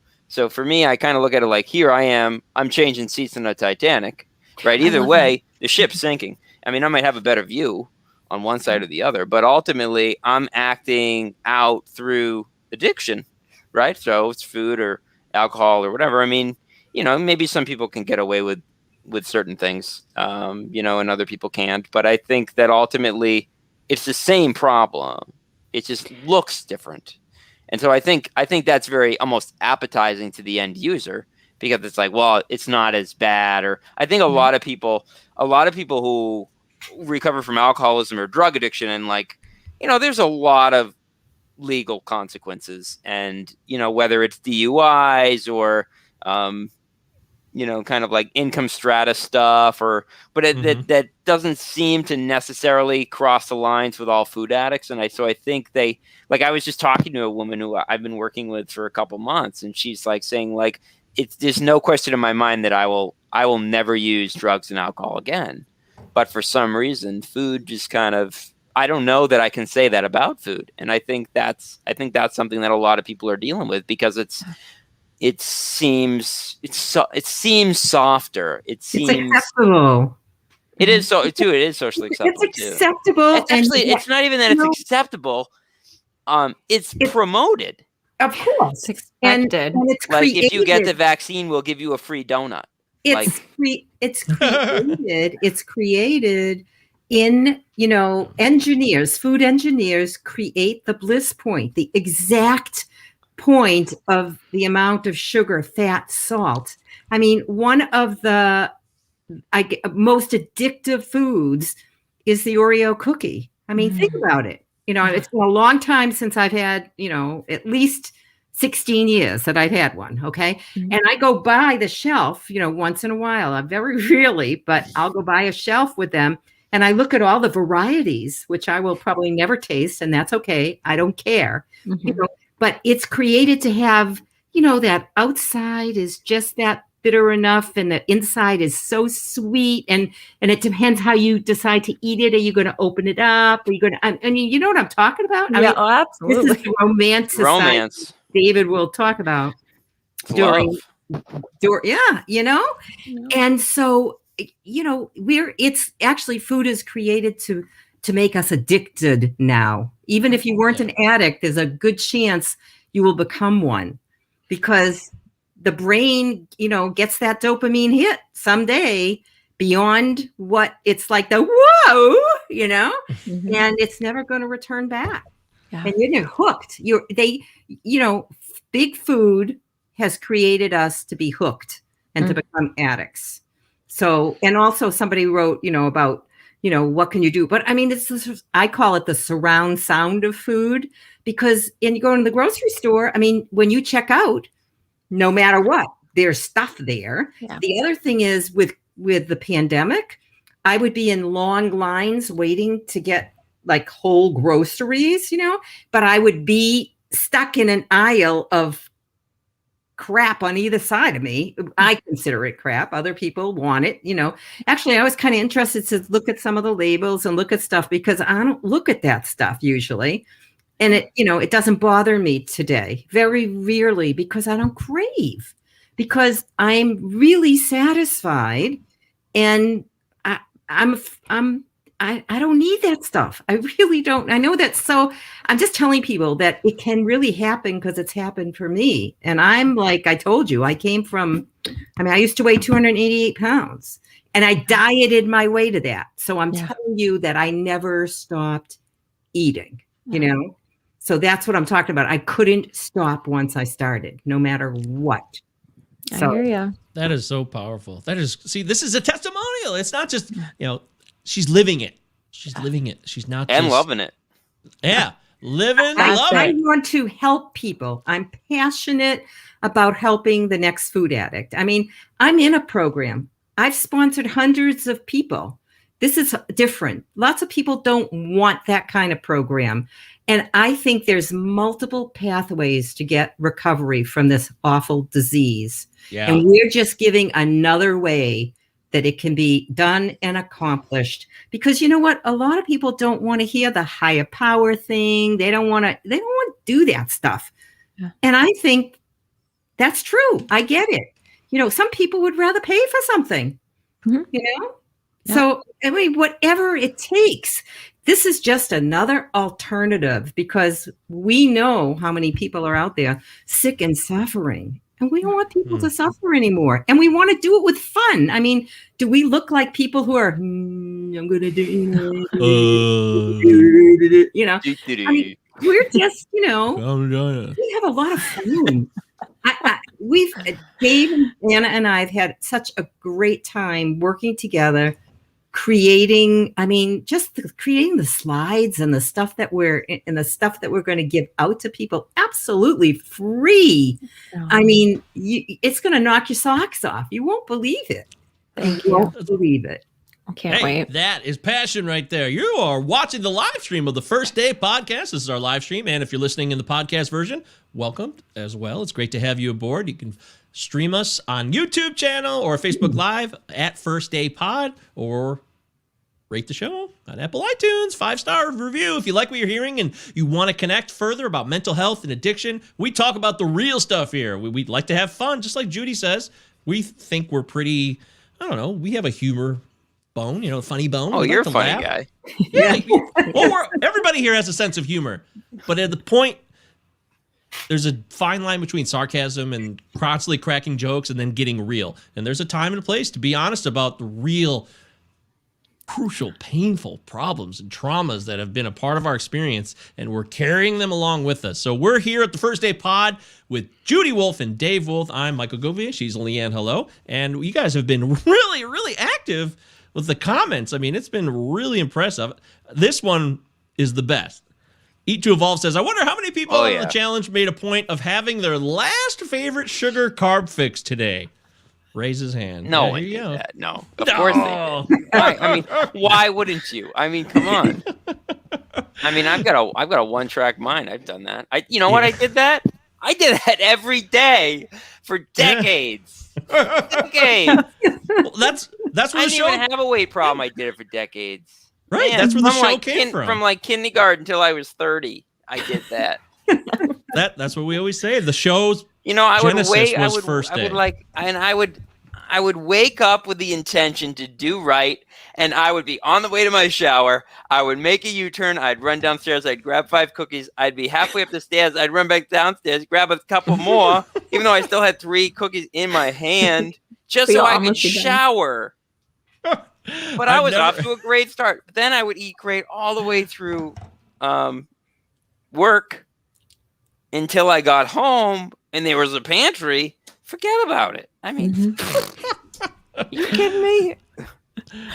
[SPEAKER 3] for me, I kind of look at it like, here I am. I'm changing seats in a Titanic, right? Either way, the ship's sinking. I mean, I might have a better view on one side or the other, but ultimately, I'm acting out through addiction, right? So it's food or alcohol or whatever. I mean, maybe some people can get away with certain things, and other people can't. But I think that ultimately, it's the same problem. It just looks different. And so I think that's very almost appetizing to the end user, because it's like, well, it's not as bad. Or I think a lot of people who recover from alcoholism or drug addiction, and there's a lot of legal consequences, and whether it's DUIs or kind of like income strata stuff, but that doesn't seem to necessarily cross the lines with all food addicts. And I think I was just talking to a woman who I've been working with for a couple months, and she's like saying, like, there's no question in my mind that I will never use drugs and alcohol again. But for some reason, food just kind of, I don't know that I can say that about food. And I think that's something that a lot of people are dealing with, because it seems softer. It's
[SPEAKER 4] acceptable.
[SPEAKER 3] It is so too. It is socially acceptable.
[SPEAKER 4] It's acceptable.
[SPEAKER 3] It's actually, it's not even that it's acceptable. It's promoted.
[SPEAKER 4] Of course,
[SPEAKER 2] it's expected.
[SPEAKER 4] And it's
[SPEAKER 3] like,
[SPEAKER 4] created.
[SPEAKER 3] if you get the vaccine, we'll give you a free donut.
[SPEAKER 4] It's created. It's created in, food engineers create the bliss point, the exact point of the amount of sugar, fat, salt. I mean, one of the most addictive foods is the Oreo cookie. I mean, think about it. It's been a long time since I've had, at least 16 years that I've had one. Okay. And I go by the shelf, once in a while. I'm very rarely, but I'll go by a shelf with them. And I look at all the varieties, which I will probably never taste. And that's okay. I don't care. But it's created to have, that outside is just that bitter enough, and the inside is so sweet. And it depends how you decide to eat it. Are you going to open it up? Are you going to? I mean, you know what I'm talking about?
[SPEAKER 2] Yeah, absolutely.
[SPEAKER 4] This is
[SPEAKER 3] romance.
[SPEAKER 4] David will talk about during, and so it's actually, food is created to make us addicted now. Even if you weren't an addict, there's a good chance you will become one, because the brain, gets that dopamine hit someday beyond what it's like the whoa,
[SPEAKER 2] Mhm.
[SPEAKER 4] and it's never going to return back.
[SPEAKER 2] Yeah.
[SPEAKER 4] And then you're hooked. Big food has created us to be hooked and to become addicts. So, and also somebody wrote, about, what can you do? But I mean, I call it the surround sound of food, because you go into the grocery store, I mean, when you check out, no matter what, there's stuff there.
[SPEAKER 2] Yeah.
[SPEAKER 4] The other thing is with the pandemic, I would be in long lines waiting to get like whole groceries, but I would be stuck in an aisle of crap on either side of me. I consider it crap. Other people want it, Actually, I was kind of interested to look at some of the labels and look at stuff, because I don't look at that stuff usually. And it doesn't bother me today, very rarely, because I don't crave, because I'm really satisfied, and I don't need that stuff. I really don't. I know that. So I'm just telling people that it can really happen, because it's happened for me. And I'm like, I told you, I used to weigh 288 pounds, and I dieted my way to that. So I'm telling you that I never stopped eating, So that's what I'm talking about. I couldn't stop once I started, no matter what.
[SPEAKER 2] I hear ya.
[SPEAKER 1] That is so powerful. This is a testimonial. It's not just, she's living it. She's living it. She's not
[SPEAKER 3] and
[SPEAKER 1] just
[SPEAKER 3] loving it.
[SPEAKER 1] Yeah. Living,
[SPEAKER 2] That's
[SPEAKER 1] loving.
[SPEAKER 4] I want to help people. I'm passionate about helping the next food addict. I mean, I'm in a program. I've sponsored hundreds of people. This is different. Lots of people don't want that kind of program. And I think there's multiple pathways to get recovery from this awful disease.
[SPEAKER 1] Yeah.
[SPEAKER 4] And we're just giving another way that it can be done and accomplished. Because you know what? A lot of people don't want to hear the higher power thing. They don't want to do that stuff.
[SPEAKER 2] Yeah.
[SPEAKER 4] And I think that's true. I get it. Some people would rather pay for something,
[SPEAKER 2] Mhm.
[SPEAKER 4] Yeah.
[SPEAKER 2] So,
[SPEAKER 4] I mean, whatever it takes. This is just another alternative, because we know how many people are out there sick and suffering. And we don't want people to suffer anymore. And we want to do it with fun. I mean, do we look like people who are, I'm going to do, I mean, we're just, we have a lot of fun. Dave and Anna and I have had such a great time working together, creating the slides and the stuff that we're going to give out to people absolutely free. I mean, it's going to knock your socks off. You won't believe it.
[SPEAKER 2] Thank
[SPEAKER 4] You
[SPEAKER 2] you.
[SPEAKER 4] won't believe it.
[SPEAKER 2] I can't wait.
[SPEAKER 1] That is passion right there. You are watching the live stream of the First Day podcast. This is our live stream. And if you're listening in the podcast version, welcome as well. It's great to have you aboard. You can stream us on YouTube channel or Facebook Live at First Day Pod, or rate the show on Apple iTunes, 5-star review. If you like what you're hearing and you want to connect further about mental health and addiction, we talk about the real stuff here. We like to have fun, just like Judy says. We think we're pretty, we have a humor bone, funny bone.
[SPEAKER 3] Oh,
[SPEAKER 1] We
[SPEAKER 3] you're
[SPEAKER 1] like
[SPEAKER 3] a
[SPEAKER 1] to
[SPEAKER 3] funny
[SPEAKER 1] laugh.
[SPEAKER 3] guy.
[SPEAKER 1] Yeah. Well, everybody here has a sense of humor. But at the point, there's a fine line between sarcasm and constantly cracking jokes and then getting real. And there's a time and a place to be honest about the real, crucial, painful problems and traumas that have been a part of our experience, and we're carrying them along with us. So we're here at the First Day Pod with Judy Wolfe and Dave Wolfe. I'm Michael Govia. She's Leanne. Hello. And you guys have been really, really active with the comments. I mean, it's been really impressive. This one is the best. Eat to Evolve says, I wonder how many people on the challenge made a point of having their last favorite sugar carb fix today. Raise his hand.
[SPEAKER 3] No
[SPEAKER 1] Yeah,
[SPEAKER 3] one
[SPEAKER 1] here you
[SPEAKER 3] did
[SPEAKER 1] go.
[SPEAKER 3] that. No, of course they did. I mean, why wouldn't you? I mean, come on. I mean, I've got a one-track mind. I've done that. You know what? I did that. I did that every day for decades. Decades.
[SPEAKER 1] Well, that's where
[SPEAKER 3] I
[SPEAKER 1] the
[SPEAKER 3] didn't
[SPEAKER 1] show.
[SPEAKER 3] even have a weight problem. I did it for decades.
[SPEAKER 1] Right,
[SPEAKER 3] Man,
[SPEAKER 1] that's where the
[SPEAKER 3] from
[SPEAKER 1] show came from.
[SPEAKER 3] From like kindergarten until I was 30, I did that.
[SPEAKER 1] That's what we always say. The show's
[SPEAKER 3] I would
[SPEAKER 1] Genesis
[SPEAKER 3] wait.
[SPEAKER 1] was First Day.
[SPEAKER 3] I would I would wake up with the intention to do right, and I would be on the way to my shower. I would make a U-turn. I'd run downstairs. I'd grab 5 cookies. I'd be halfway up the stairs. I'd run back downstairs, grab a couple more, even though I still had 3 cookies in my hand, just so I could shower. But I was off to a great start. But then I would eat great all the way through work until I got home and there was a pantry. Forget about it. I mean, you kidding me?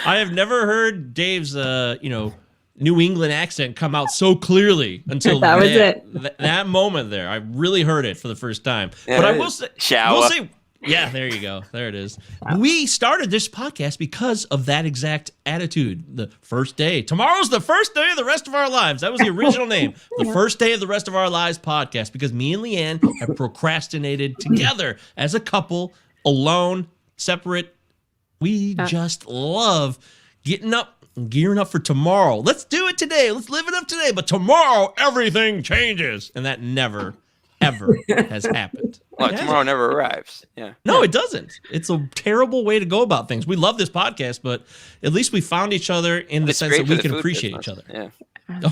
[SPEAKER 1] I have never heard Dave's, New England accent come out so clearly until
[SPEAKER 2] that was it.
[SPEAKER 1] That moment there. I really heard it for the first time.
[SPEAKER 3] Yeah,
[SPEAKER 1] but I will say,
[SPEAKER 3] shower.
[SPEAKER 1] Yeah, there you go. There it is. We started this podcast because of that exact attitude. The first day. Tomorrow's the first day of the rest of our lives. That was the original name. The first day of the rest of our lives podcast, because me and Leanne have procrastinated together as a couple, alone, separate. We just love getting up and gearing up for tomorrow. Let's do it today. Let's live it up today. But tomorrow, everything changes. And that never, ever has happened.
[SPEAKER 3] Well, tomorrow never arrives. Yeah.
[SPEAKER 1] No, it doesn't. It's a terrible way to go about things. We love this podcast, but at least we found each other in the sense that we can appreciate each other.
[SPEAKER 3] Yeah.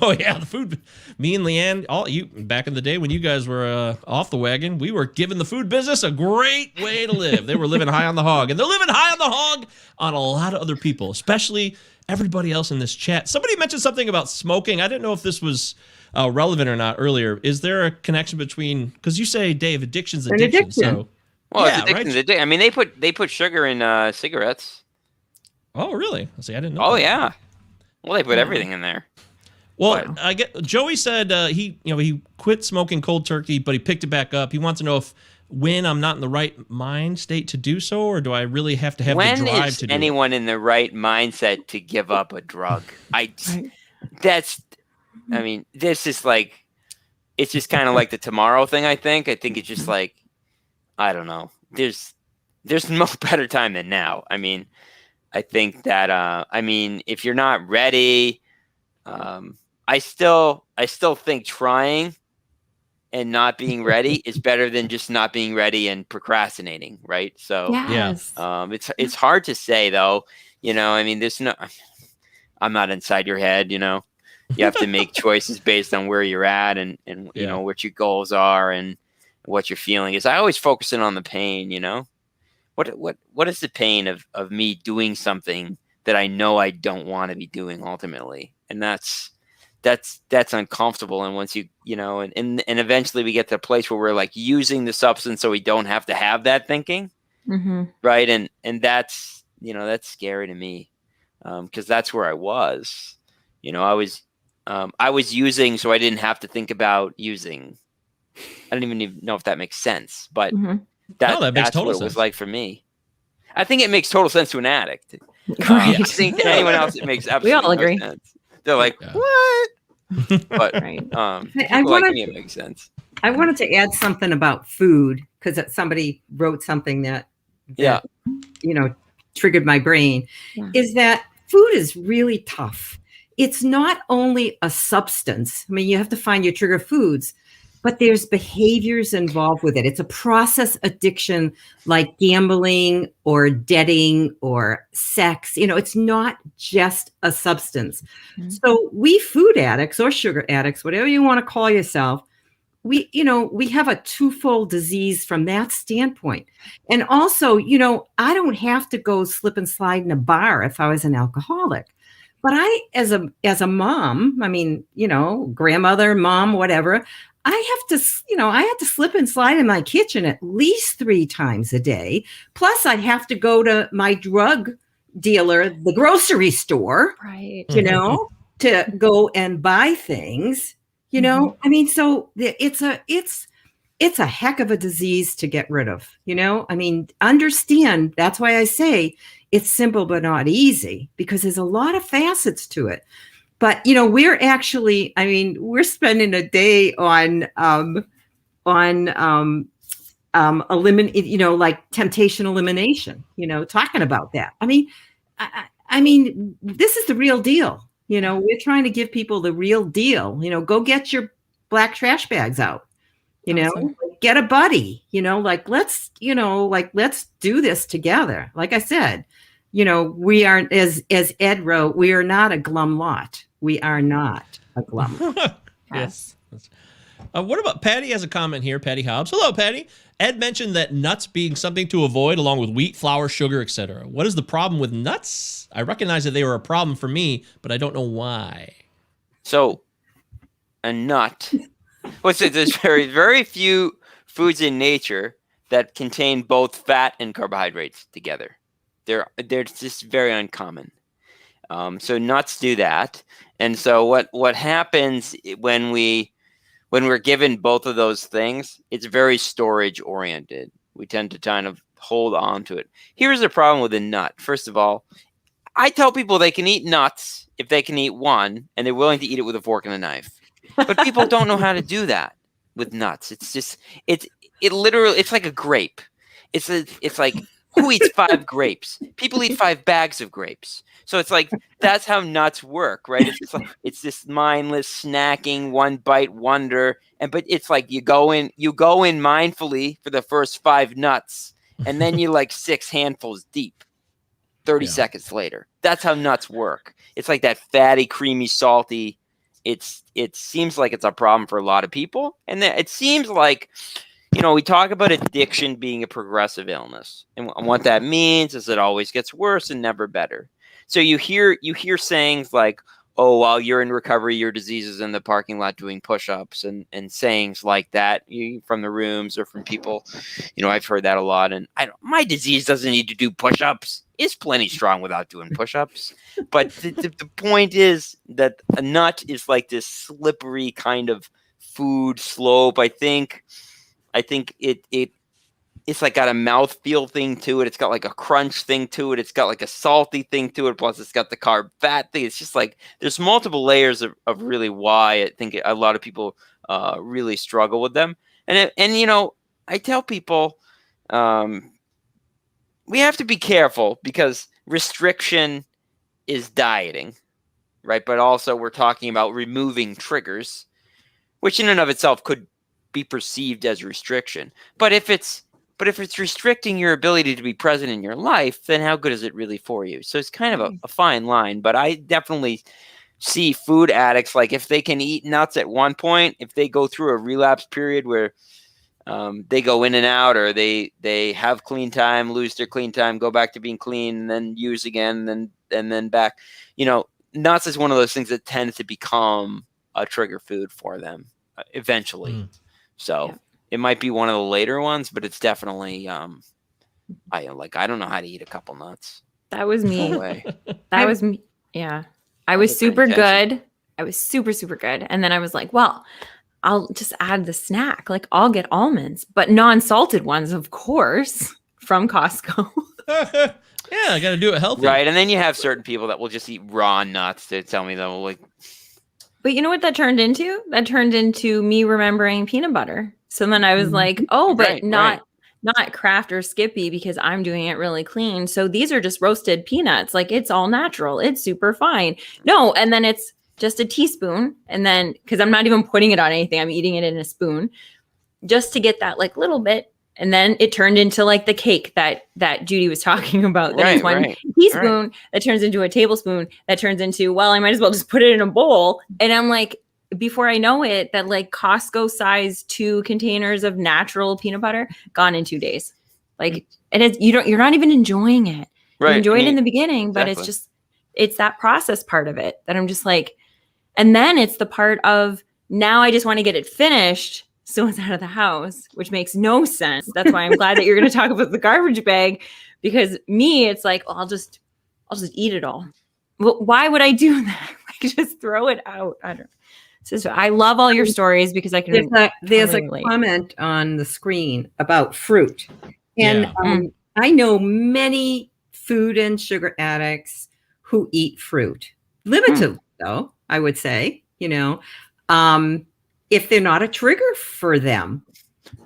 [SPEAKER 1] Oh yeah, the food. Me and Leanne, all you back in the day when you guys were off the wagon, we were giving the food business a great way to live. They were living high on the hog, and they're living high on the hog on a lot of other people, especially everybody else in this chat. Somebody mentioned something about smoking. I didn't know if this was relevant or not earlier. Is there a connection between, because you say, Dave, addiction's addiction. So,
[SPEAKER 3] well, yeah, it's addiction's addiction. I mean, they put sugar in cigarettes.
[SPEAKER 1] Oh, really? See, I didn't know.
[SPEAKER 3] Oh,
[SPEAKER 1] that.
[SPEAKER 3] yeah. Well, they put everything in there.
[SPEAKER 1] Well, I get Joey said he quit smoking cold turkey, but he picked it back up. He wants to know if when I'm not in the right mind state to do so, or do I really have to have the drive to do it?
[SPEAKER 3] When is anyone in the right mindset to give up a drug? This is like, it's just kind of like the tomorrow thing. I think it's just like, I don't know. There's no better time than now. I mean, I think that, if you're not ready, I still think trying and not being ready is better than just not being ready and procrastinating. Right. So,
[SPEAKER 2] yes.
[SPEAKER 3] It's hard to say though, I'm not inside your head, You have to make choices based on where you're at and what your goals are and what you're feeling is. I always focus in on the pain, What is the pain of me doing something that I know I don't want to be doing ultimately? And that's uncomfortable. And once and eventually we get to a place where we're like using the substance so we don't have to have that thinking.
[SPEAKER 2] Mm-hmm.
[SPEAKER 3] Right. And that's scary to me. Cause that's where I was, I was using, so I didn't have to think about using. I don't even know if that makes sense, but that's what it was like for me. I think it makes total sense to an addict.
[SPEAKER 2] Right.
[SPEAKER 3] I think to anyone else, it makes absolutely no sense. They're like, what? But
[SPEAKER 2] right.
[SPEAKER 3] It makes sense.
[SPEAKER 4] I wanted to add something about food because somebody wrote something that triggered my brain. Yeah. Is that food is really tough. It's not only a substance. I mean, you have to find your trigger foods, but there's behaviors involved with it. It's a process addiction like gambling or debting or sex. It's not just a substance. Mm-hmm. So we food addicts or sugar addicts, whatever you want to call yourself, we have a twofold disease from that standpoint. And also, I don't have to go slip and slide in a bar if I was an alcoholic. But I, as a mom, grandmother, mom, whatever, I have to slip and slide in my kitchen at least 3 times a day. Plus, I'd have to go to my drug dealer, the grocery store,
[SPEAKER 2] right?
[SPEAKER 4] To go and buy things. So it's a heck of a disease to get rid of. Understand. That's why I say it's simple but not easy, because there's a lot of facets to it. But we're actually, we're spending a day on eliminate, like temptation elimination. Talking about that. This is the real deal. We're trying to give people the real deal. Go get your black trash bags out. You know,
[SPEAKER 2] Awesome.
[SPEAKER 4] get a buddy, let's do this together. Like I said, we aren't, as Ed wrote, we are not a glum lot. We are not a glum lot.
[SPEAKER 1] Yes. What about Patty has a comment here, Patty Hobbs. Hello, Patty. Ed mentioned that nuts being something to avoid along with wheat, flour, sugar, etc. What is the problem with nuts? I recognize that they were a problem for me, but I don't know why.
[SPEAKER 3] So a nut, there's very few foods in nature that contain both fat and carbohydrates together. They're just very uncommon. So nuts do that. And so what happens when we're given both of those things, it's very storage oriented. We tend to kind of hold on to it. Here's the problem with a nut. First of all, I tell people they can eat nuts if they can eat one, and they're willing to eat it with a fork and a knife. But people don't know how to do that with nuts. It's literally, it's like a grape. It's like, who eats 5 grapes? People eat 5 bags of grapes. So it's like, that's how nuts work, right? It's this mindless snacking, one bite wonder. But it's like you go in mindfully for the first 5 nuts, and then you're like 6 handfuls deep 30 seconds later. That's how nuts work. It's like that fatty, creamy, salty. It seems like it's a problem for a lot of people. And then it seems like, we talk about addiction being a progressive illness. And what that means is it always gets worse and never better. So you hear sayings like, oh, while you're in recovery, your disease is in the parking lot doing push-ups and sayings like that from the rooms or from people. I've heard that a lot. And my disease doesn't need to do push-ups. It's plenty strong without doing push-ups. But the point is that a nut is like this slippery kind of food slope. I think it's like got a mouthfeel thing to it. It's got like a crunch thing to it. It's got like a salty thing to it. Plus it's got the carb fat thing. It's just like there's multiple layers of really why I think a lot of people really struggle with them. And I tell people we have to be careful because restriction is dieting, right? But also we're talking about removing triggers, which in and of itself could be perceived as restriction. But if it's restricting your ability to be present in your life, then how good is it really for you? So it's kind of a fine line. But I definitely see food addicts, like if they can eat nuts at one point, if they go through a relapse period where they go in and out, or they have clean time, lose their clean time, go back to being clean, and then use again, and then back. Nuts is one of those things that tends to become a trigger food for them eventually. So it might be one of the later ones, but it's definitely I don't know how to eat a couple nuts.
[SPEAKER 2] That was me.
[SPEAKER 3] No way.
[SPEAKER 2] That was me. Yeah. I was super good. I was super, super good. And then I was like, well, I'll just add the snack. Like I'll get almonds, but non-salted ones, of course, from Costco.
[SPEAKER 1] Yeah, I got to do it healthy.
[SPEAKER 3] Right. And then you have certain people that will just eat raw nuts to tell me that like.
[SPEAKER 2] But you know what that turned into? That turned into me remembering peanut butter. So then I was like, oh, but not Kraft or Skippy because I'm doing it really clean. So these are just roasted peanuts. Like it's all natural. It's super fine. No. And then it's just a teaspoon. And then, because I'm not even putting it on anything, I'm eating it in a spoon just to get that like little bit. And then it turned into like the cake that Judy was talking about. There's one teaspoon that turns into a tablespoon that turns into, well, I might as well just put it in a bowl. And I'm like, before I know it, that like Costco size 2 containers of natural peanut butter gone in 2 days. Like it is, you're not even enjoying it.
[SPEAKER 3] Right.
[SPEAKER 2] You enjoy it in the beginning, but it's that process part of it that I'm just like, and then it's the part of now I just want to get it finished so it's out of the house, which makes no sense. That's why I'm glad that you're going to talk about the garbage bag, because me, it's like, I'll just eat it all. Well, why would I do that? Like just throw it out. I don't know. So I love all your stories because I can.
[SPEAKER 4] There's a comment on the screen about fruit, and I know many food and sugar addicts who eat fruit limited, though I would say, if they're not a trigger for them,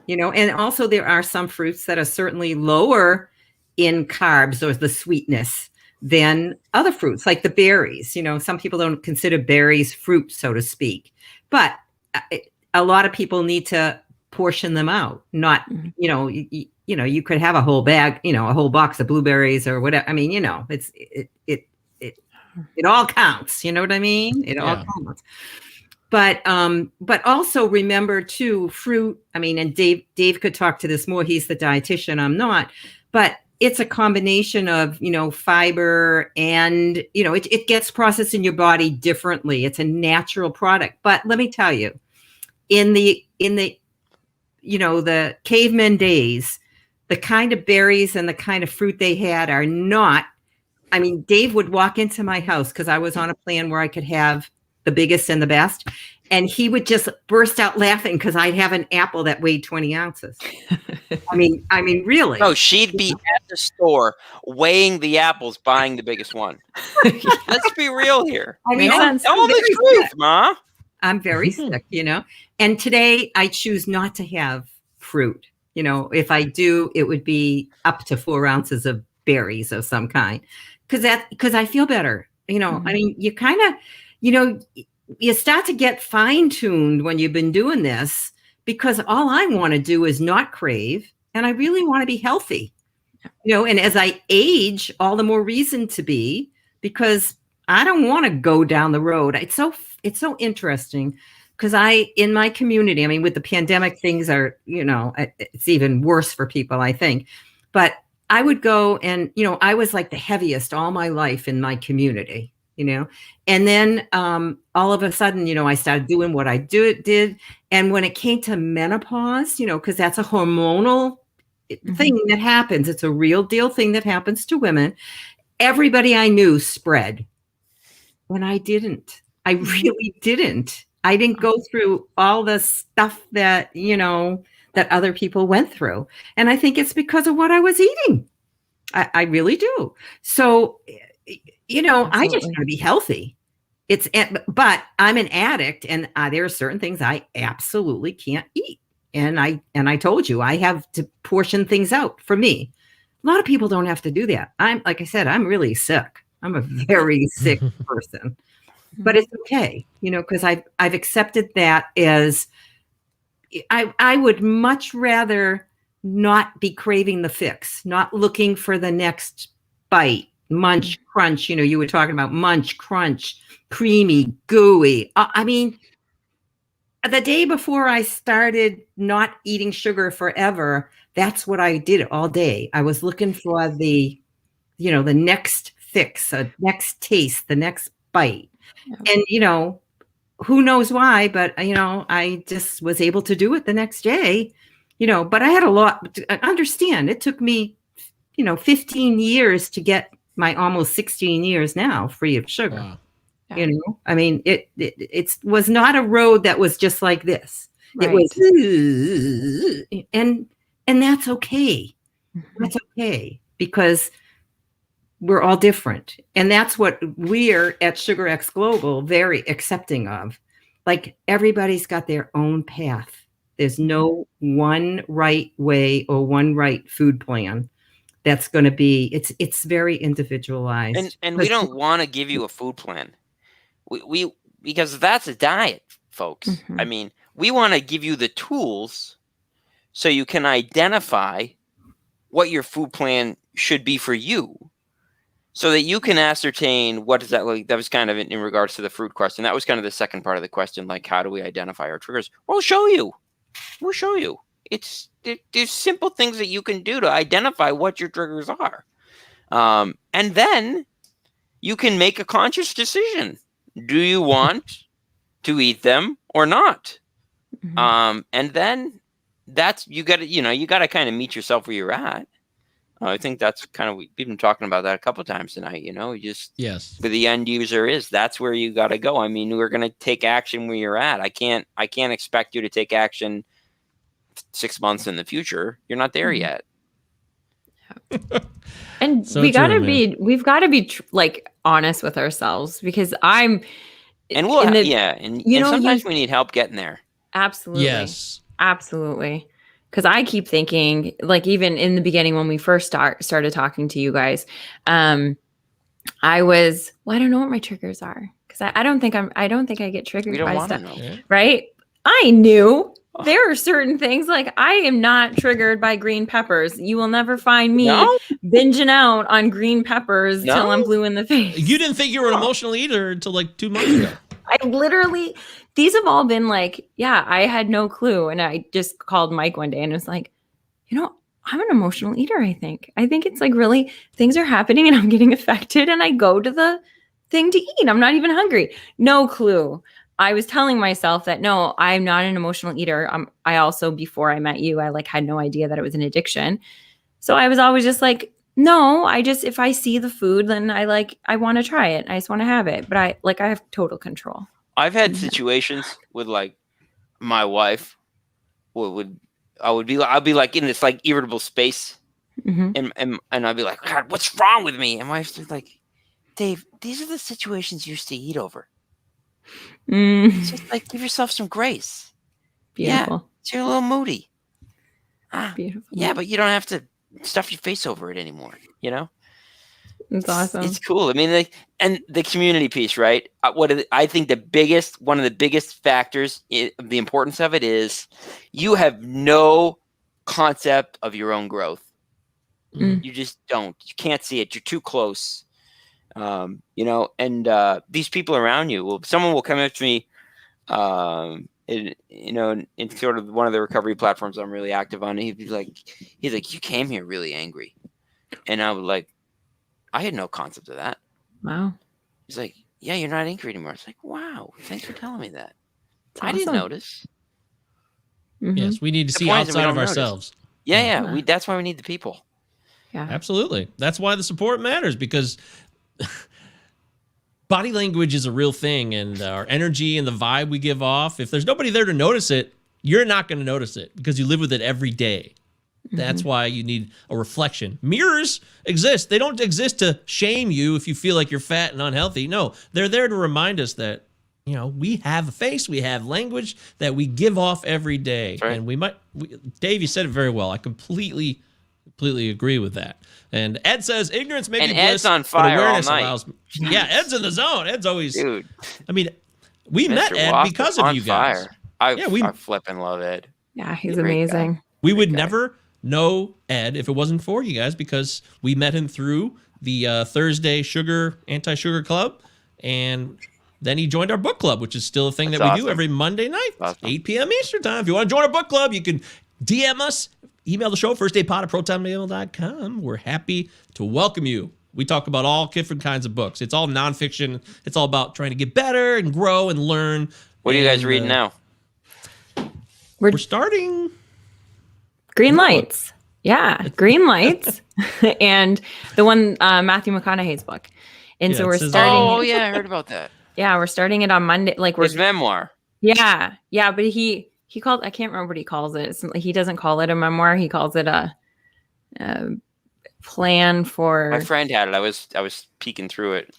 [SPEAKER 4] and also there are some fruits that are certainly lower in carbs or the sweetness than other fruits, like the berries. Some people don't consider berries fruit, so to speak, but a lot of people need to portion them out. Not, you could have a whole bag, a whole box of blueberries or whatever. I mean, it all counts. You know what I mean? It all counts. But also remember too, fruit. I mean, and Dave could talk to this more. He's the dietitian. I'm not, but it's a combination of, fiber and, it gets processed in your body differently. It's a natural product. But let me tell you, in the the caveman days, the kind of berries and the kind of fruit they had are not, I mean, Dave would walk into my house because I was on a plan where I could have the biggest and the best. And he would just burst out laughing because I'd have an apple that weighed 20 ounces. I mean, really.
[SPEAKER 3] No, she'd be at the store weighing the apples, buying the biggest one. Let's be real here.
[SPEAKER 4] I mean,
[SPEAKER 3] all the truth, Ma.
[SPEAKER 4] I'm very sick, And today I choose not to have fruit. If I do, it would be up to 4 ounces of berries of some kind. Because I feel better. I mean, you kind of, you start to get fine-tuned when you've been doing this, because all I want to do is not crave, and I really want to be healthy. And as I age, all the more reason to be, because I don't want to go down the road. It's so interesting because in my community, I mean, with the pandemic, things are, it's even worse for people, I think. But I would go and, I was like the heaviest all my life in my community, and then all of a sudden, I started doing what I did. And when it came to menopause, because that's a hormonal thing that happens. It's a real deal thing that happens to women. Everybody I knew spread. When I didn't. I really didn't. I didn't go through all the stuff that, that other people went through. And I think it's because of what I was eating. I really do. So, I just want to be healthy. But I'm an addict, and there are certain things I absolutely can't eat. And I told you, I have to portion things out for me. A lot of people don't have to do that. Like I said, I'm really sick. I'm a very sick person, but it's okay, because I've accepted that as I would much rather not be craving the fix, not looking for the next bite, munch, crunch. You were talking about munch, crunch, creamy, gooey. I mean, the day before I started not eating sugar forever, that's what I did all day. I was looking for the next fix, the next taste, the next bite. Yeah. And, who knows why, but, I just was able to do it the next day, but I had a lot to understand. It took me, 15 years to get my almost 16 years now free of sugar. Wow. Yeah. I mean, it was not a road that was just like this. Right. It was, and that's okay. That's okay, because we're all different. And that's what we're at Sugar X Global very accepting of. Like, everybody's got their own path. There's no one right way or one right food plan. That's going to be, it's very individualized.
[SPEAKER 3] And we don't want to give you a food plan. We because that's a diet, folks. Mm-hmm. I mean, we want to give you the tools so you can identify what your food plan should be for you, so that you can ascertain what does that look like. That was kind of in regards to the fruit question. That was kind of the second part of the question, like, how do we identify our triggers? We'll show you. There's simple things that you can do to identify what your triggers are. And then you can make a conscious decision. Do you want to eat them or not? Mm-hmm. And then you got to kind of meet yourself where you're at. I think that's kind of, we've been talking about that a couple of times tonight,
[SPEAKER 1] yes,
[SPEAKER 3] where the end user that's where you got to go. I mean, we're going to take action where you're at. I can't expect you to take action 6 months in the future. You're not there yet.
[SPEAKER 2] And so we've got to be like honest with ourselves, because and
[SPEAKER 3] sometimes we need help getting there.
[SPEAKER 2] Absolutely.
[SPEAKER 1] Yes.
[SPEAKER 2] Absolutely. Because I keep thinking, like, even in the beginning when we first started talking to you guys, I don't know what my triggers are, because I don't think I get triggered by stuff, right? I knew there are certain things like I am not triggered by green peppers. You will never find me
[SPEAKER 3] No?
[SPEAKER 2] binging out on green peppers till I'm
[SPEAKER 3] No?
[SPEAKER 2] blue in the face.
[SPEAKER 1] You didn't think you were an emotional eater until like 2 months ago.
[SPEAKER 2] I literally, these have all been like, yeah, I had no clue. And I just called Mike one day and was like, I'm an emotional eater, I think. I think it's like really things are happening and I'm getting affected and I go to the thing to eat. I'm not even hungry. No clue. I was telling myself that, no, I'm not an emotional eater. I also, before I met you, I like had no idea that it was an addiction. So I was always just like, no, if I see the food, then I want to try it. I just want to have it. But I have total control.
[SPEAKER 3] I've had situations with like my wife I'll be like in this like irritable space and I'll be like, God, what's wrong with me? And my wife's like, Dave, these are the situations you used to eat over. It's just like, give yourself some grace.
[SPEAKER 2] Beautiful.
[SPEAKER 3] Yeah, so you're a little moody.
[SPEAKER 2] Beautiful.
[SPEAKER 3] Yeah, but you don't have to stuff your face over it anymore,
[SPEAKER 2] It's awesome.
[SPEAKER 3] It's cool. I mean, and the community piece, right? I think one of the biggest factors, the importance of it is you have no concept of your own growth. You just don't. You can't see it. You're too close. And these people around you someone will come up to me, in sort of one of the recovery platforms I'm really active on. And he's like, you came here really angry. And I was like, I had no concept of that.
[SPEAKER 2] Wow.
[SPEAKER 3] He's like, yeah, you're not angry anymore. It's like, wow, thanks for telling me that.
[SPEAKER 2] It's
[SPEAKER 3] I didn't
[SPEAKER 2] awesome.
[SPEAKER 3] notice.
[SPEAKER 1] Yes, we need to see outside of ourselves.
[SPEAKER 3] Yeah. That's why we need the people.
[SPEAKER 2] Yeah,
[SPEAKER 1] absolutely. That's why the support matters, because body language is a real thing, and our energy and the vibe we give off. If there's nobody there to notice it, you're not going to notice it because you live with it every day. That's why you need a reflection. Mirrors exist. They don't exist to shame you if you feel like you're fat and unhealthy. No, they're there to remind us that, we have a face, we have language that we give off every day. Right. And Dave, you said it very well. I completely agree with that. And Ed says, ignorance may be bliss,
[SPEAKER 3] Ed's on fire
[SPEAKER 1] awareness
[SPEAKER 3] all night.
[SPEAKER 1] allows. Yeah, Ed's in the zone. Ed's always.
[SPEAKER 3] Dude.
[SPEAKER 1] I mean, we met Ed because of you guys.
[SPEAKER 3] I flipping love Ed.
[SPEAKER 2] Yeah, he's amazing.
[SPEAKER 1] We would never know Ed if it wasn't for you guys, because we met him through the Thursday Anti-Sugar Club, and then he joined our book club, which is still a thing that we do every Monday night, 8 p.m. Eastern time. If you want to join our book club, you can DM us, email the show, firstdaydpod@protonmail.com. We're happy to welcome you. We talk about all different kinds of books. It's all nonfiction. It's all about trying to get better and grow and learn.
[SPEAKER 3] What are you guys reading now?
[SPEAKER 1] We're starting
[SPEAKER 2] Green Lights. Yeah, Green Lights. And the one, Matthew McConaughey's book. And so we're starting.
[SPEAKER 3] Oh, yeah, I heard about that.
[SPEAKER 2] Yeah, we're starting it on Monday.
[SPEAKER 3] His memoir.
[SPEAKER 2] Yeah, but he called, I can't remember what he calls it. He doesn't call it a memoir. He calls it a plan for.
[SPEAKER 3] My friend had it. I was peeking through it.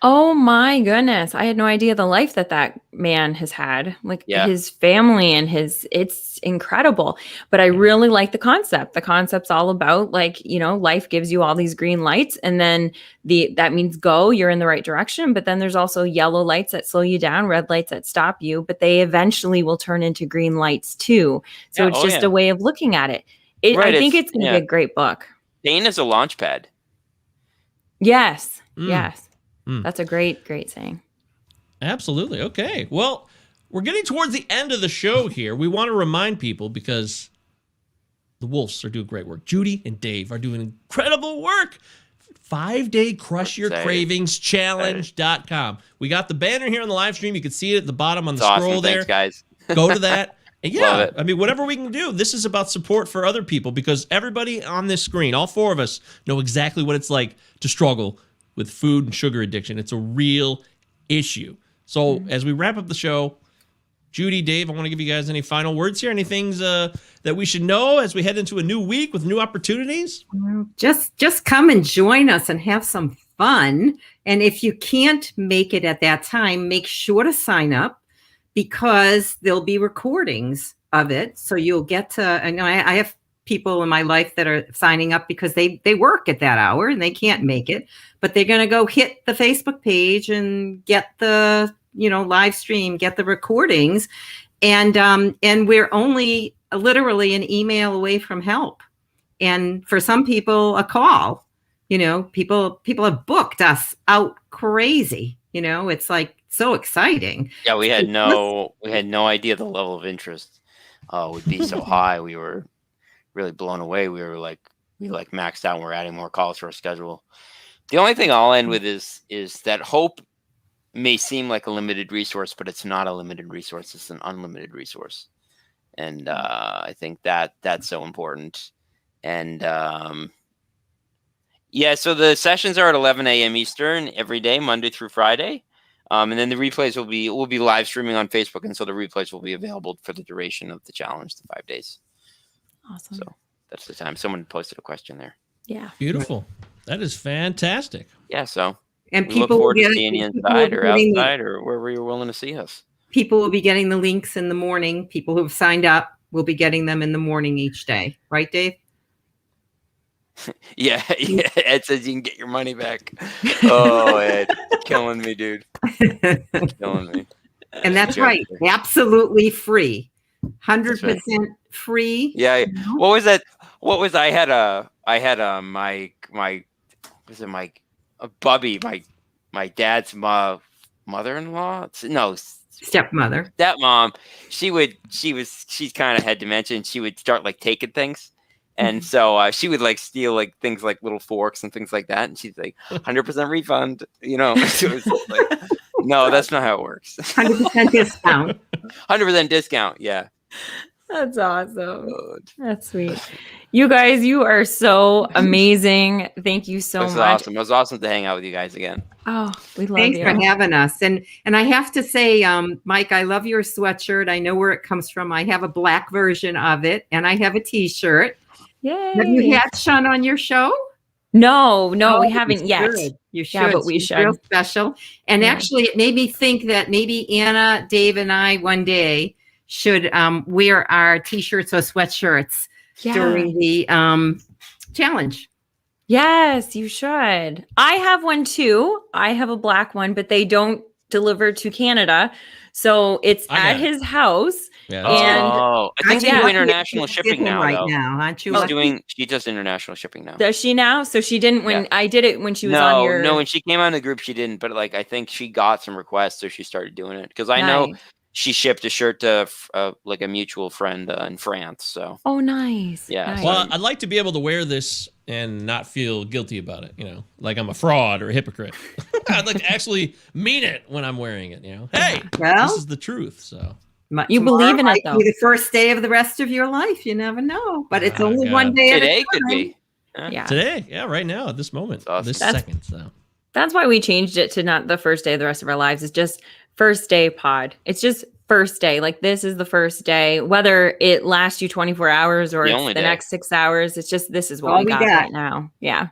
[SPEAKER 2] Oh my goodness. I had no idea the life that man has had, his family and it's incredible. But I really like the concept. The concept's all about life gives you all these green lights, and then that means go, you're in the right direction. But then there's also yellow lights that slow you down, red lights that stop you, but they eventually will turn into green lights too. So it's just a way of looking at it. I think it's going to be a great book.
[SPEAKER 3] Pain is a launch pad.
[SPEAKER 2] Yes. Yes. That's a great saying.
[SPEAKER 1] Absolutely. Okay. Well, we're getting towards the end of the show here. We want to remind people, because the Wolves are doing great work. Judy and Dave are doing incredible work. 5-day Crush Your Cravings Challenge.com. We got the banner here on the live stream. You can see it at the bottom on the scroll there.
[SPEAKER 3] Thanks, guys.
[SPEAKER 1] Go to that. And I mean, whatever we can do. This is about support for other people, because everybody on this screen, all four of us, know exactly what it's like to struggle with food and sugar addiction. It's a real issue. So as we wrap up the show, Judy, Dave, I want to give you guys any final words here. Any things that we should know as we head into a new week with new opportunities?
[SPEAKER 4] Just come and join us and have some fun. And if you can't make it at that time, make sure to sign up, because there'll be recordings of it. So you'll get to, I have people in my life that are signing up because they work at that hour and they can't make it, but they're going to go hit the Facebook page and get the live stream, get the recordings. And we're only literally an email away from help. And for some people, a call. People have booked us out crazy. It's like so exciting.
[SPEAKER 3] Yeah, we had no idea the level of interest would be so high. We were really blown away. We maxed out and we're adding more calls to our schedule. The only thing I'll end with is that hope may seem like a limited resource, but it's not a limited resource. It's an unlimited resource. And I think that's so important. And so the sessions are at 11 a.m. Eastern every day, Monday through Friday. And then the replays will be live streaming on Facebook. And so the replays will be available for the duration of the challenge, the 5 days.
[SPEAKER 2] Awesome.
[SPEAKER 3] So that's the time. Someone posted a question there.
[SPEAKER 2] Yeah.
[SPEAKER 1] Beautiful. That is fantastic.
[SPEAKER 3] Yeah. So
[SPEAKER 4] And
[SPEAKER 3] we look forward to seeing you inside or outside or wherever you're willing to see us.
[SPEAKER 4] People will be getting the links in the morning. People who've signed up will be getting them in the morning each day. Right, Dave?
[SPEAKER 3] Yeah. Ed says you can get your money back. Oh, Ed, killing me, dude. Killing me.
[SPEAKER 4] And that's right. Absolutely free. 100% free.
[SPEAKER 3] Yeah. What was that? I had Bubby, my dad's mother-in-law. No,
[SPEAKER 4] stepmother.
[SPEAKER 3] That mom, she's kind of had dementia, and she would start like taking things. And so she would like steal like things like little forks and things like that. And she's like 100% refund, So it was like, no, that's not how it works.
[SPEAKER 4] 100% discount.
[SPEAKER 3] 100% discount. Yeah.
[SPEAKER 2] That's awesome. That's sweet. You guys, you are so amazing. Thank you so much.
[SPEAKER 3] Awesome. It was awesome to hang out with you guys again.
[SPEAKER 2] Oh, we love
[SPEAKER 4] Thanks
[SPEAKER 2] you.
[SPEAKER 4] for having us. And I have to say, Mike, I love your sweatshirt. I know where it comes from. I have a black version of it, and I have a T-shirt.
[SPEAKER 2] Yay.
[SPEAKER 4] Have you had Sean on your show?
[SPEAKER 2] No, we haven't yet.
[SPEAKER 4] You should.
[SPEAKER 2] Yeah, but we should.
[SPEAKER 4] Real special. And actually, it made me think that maybe Anna, Dave, and I one day should wear our T-shirts or sweatshirts during the challenge.
[SPEAKER 2] Yes, you should. I have one too. I have a black one, but they don't deliver to Canada. So it's at his house.
[SPEAKER 1] Yeah,
[SPEAKER 3] I think they do international shipping now.
[SPEAKER 4] Right now, aren't you?
[SPEAKER 3] She does international shipping now.
[SPEAKER 2] Does she now? So she didn't when I did it when she was on your.
[SPEAKER 3] No, when she came on the group, she didn't. But like, I think she got some requests, so she started doing it. Because I know she shipped a shirt to like a mutual friend in France. So.
[SPEAKER 2] Oh, nice.
[SPEAKER 3] Yeah.
[SPEAKER 2] Nice.
[SPEAKER 1] Well, I'd like to be able to wear this and not feel guilty about it. Like I'm a fraud or a hypocrite. I'd like to actually mean it when I'm wearing it. Hey, this is the truth. So.
[SPEAKER 2] You believe in it, though.
[SPEAKER 4] Be the first day of the rest of your life. You never know. But it's only one day
[SPEAKER 3] today
[SPEAKER 4] at a time.
[SPEAKER 3] Could be.
[SPEAKER 2] Yeah.
[SPEAKER 1] Today, right now, at this moment, this second. So
[SPEAKER 2] that's why we changed it to not the first day of the rest of our lives. It's just first day pod. It's just first day. Like this is the first day. Whether it lasts you 24 hours or it's the next 6 hours, it's just this is what we got right now. Yeah.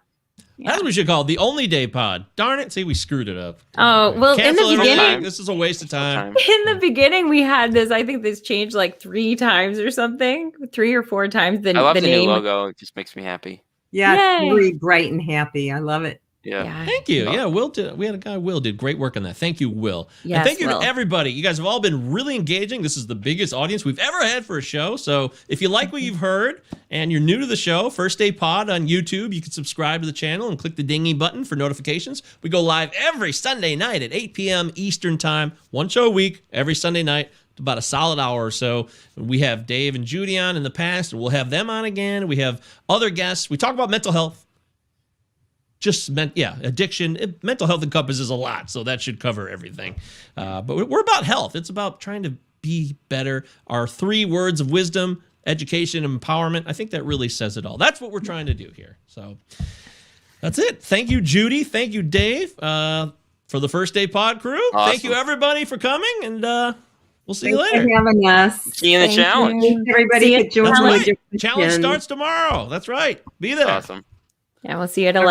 [SPEAKER 1] That's what we should call it, the only day pod. Darn it. See, we screwed it up.
[SPEAKER 2] Oh, well,
[SPEAKER 1] Cancel
[SPEAKER 2] in the beginning.
[SPEAKER 1] This is a waste of time.
[SPEAKER 2] In the beginning, we had this. I think this changed like 3 times or something. 3 or 4 times.
[SPEAKER 3] I love the
[SPEAKER 2] name.
[SPEAKER 3] new logo. It just makes me happy.
[SPEAKER 4] Yeah, it's really bright and happy. I love it.
[SPEAKER 3] Yeah.
[SPEAKER 1] Thank you. Yeah, we had a guy, Will, did great work on that. Thank you, Will.
[SPEAKER 2] Yes,
[SPEAKER 1] and thank you
[SPEAKER 2] Will.
[SPEAKER 1] to everybody. You guys have all been really engaging. This is the biggest audience we've ever had for a show. So if you like what you've heard and you're new to the show, First Day Pod on YouTube, you can subscribe to the channel and click the dingy button for notifications. We go live every Sunday night at 8 p.m. Eastern Time, one show a week, every Sunday night. About a solid hour or so. We have Dave and Judy on in the past, and we'll have them on again. We have other guests. We talk about mental health. Addiction. Mental health encompasses a lot, so that should cover everything. But we're about health. It's about trying to be better. Our 3 words of wisdom, education, and empowerment. I think that really says it all. That's what we're trying to do here. So that's it. Thank you, Judy. Thank you, Dave, for the First Day Pod crew.
[SPEAKER 3] Awesome.
[SPEAKER 1] Thank you, everybody, for coming, and we'll see you later.
[SPEAKER 4] Thanks for having us.
[SPEAKER 3] See you in the challenge.
[SPEAKER 4] Everybody could join.
[SPEAKER 1] That's right. Challenge starts tomorrow. That's right. Be there.
[SPEAKER 3] Awesome.
[SPEAKER 2] Yeah, we'll see you at 11.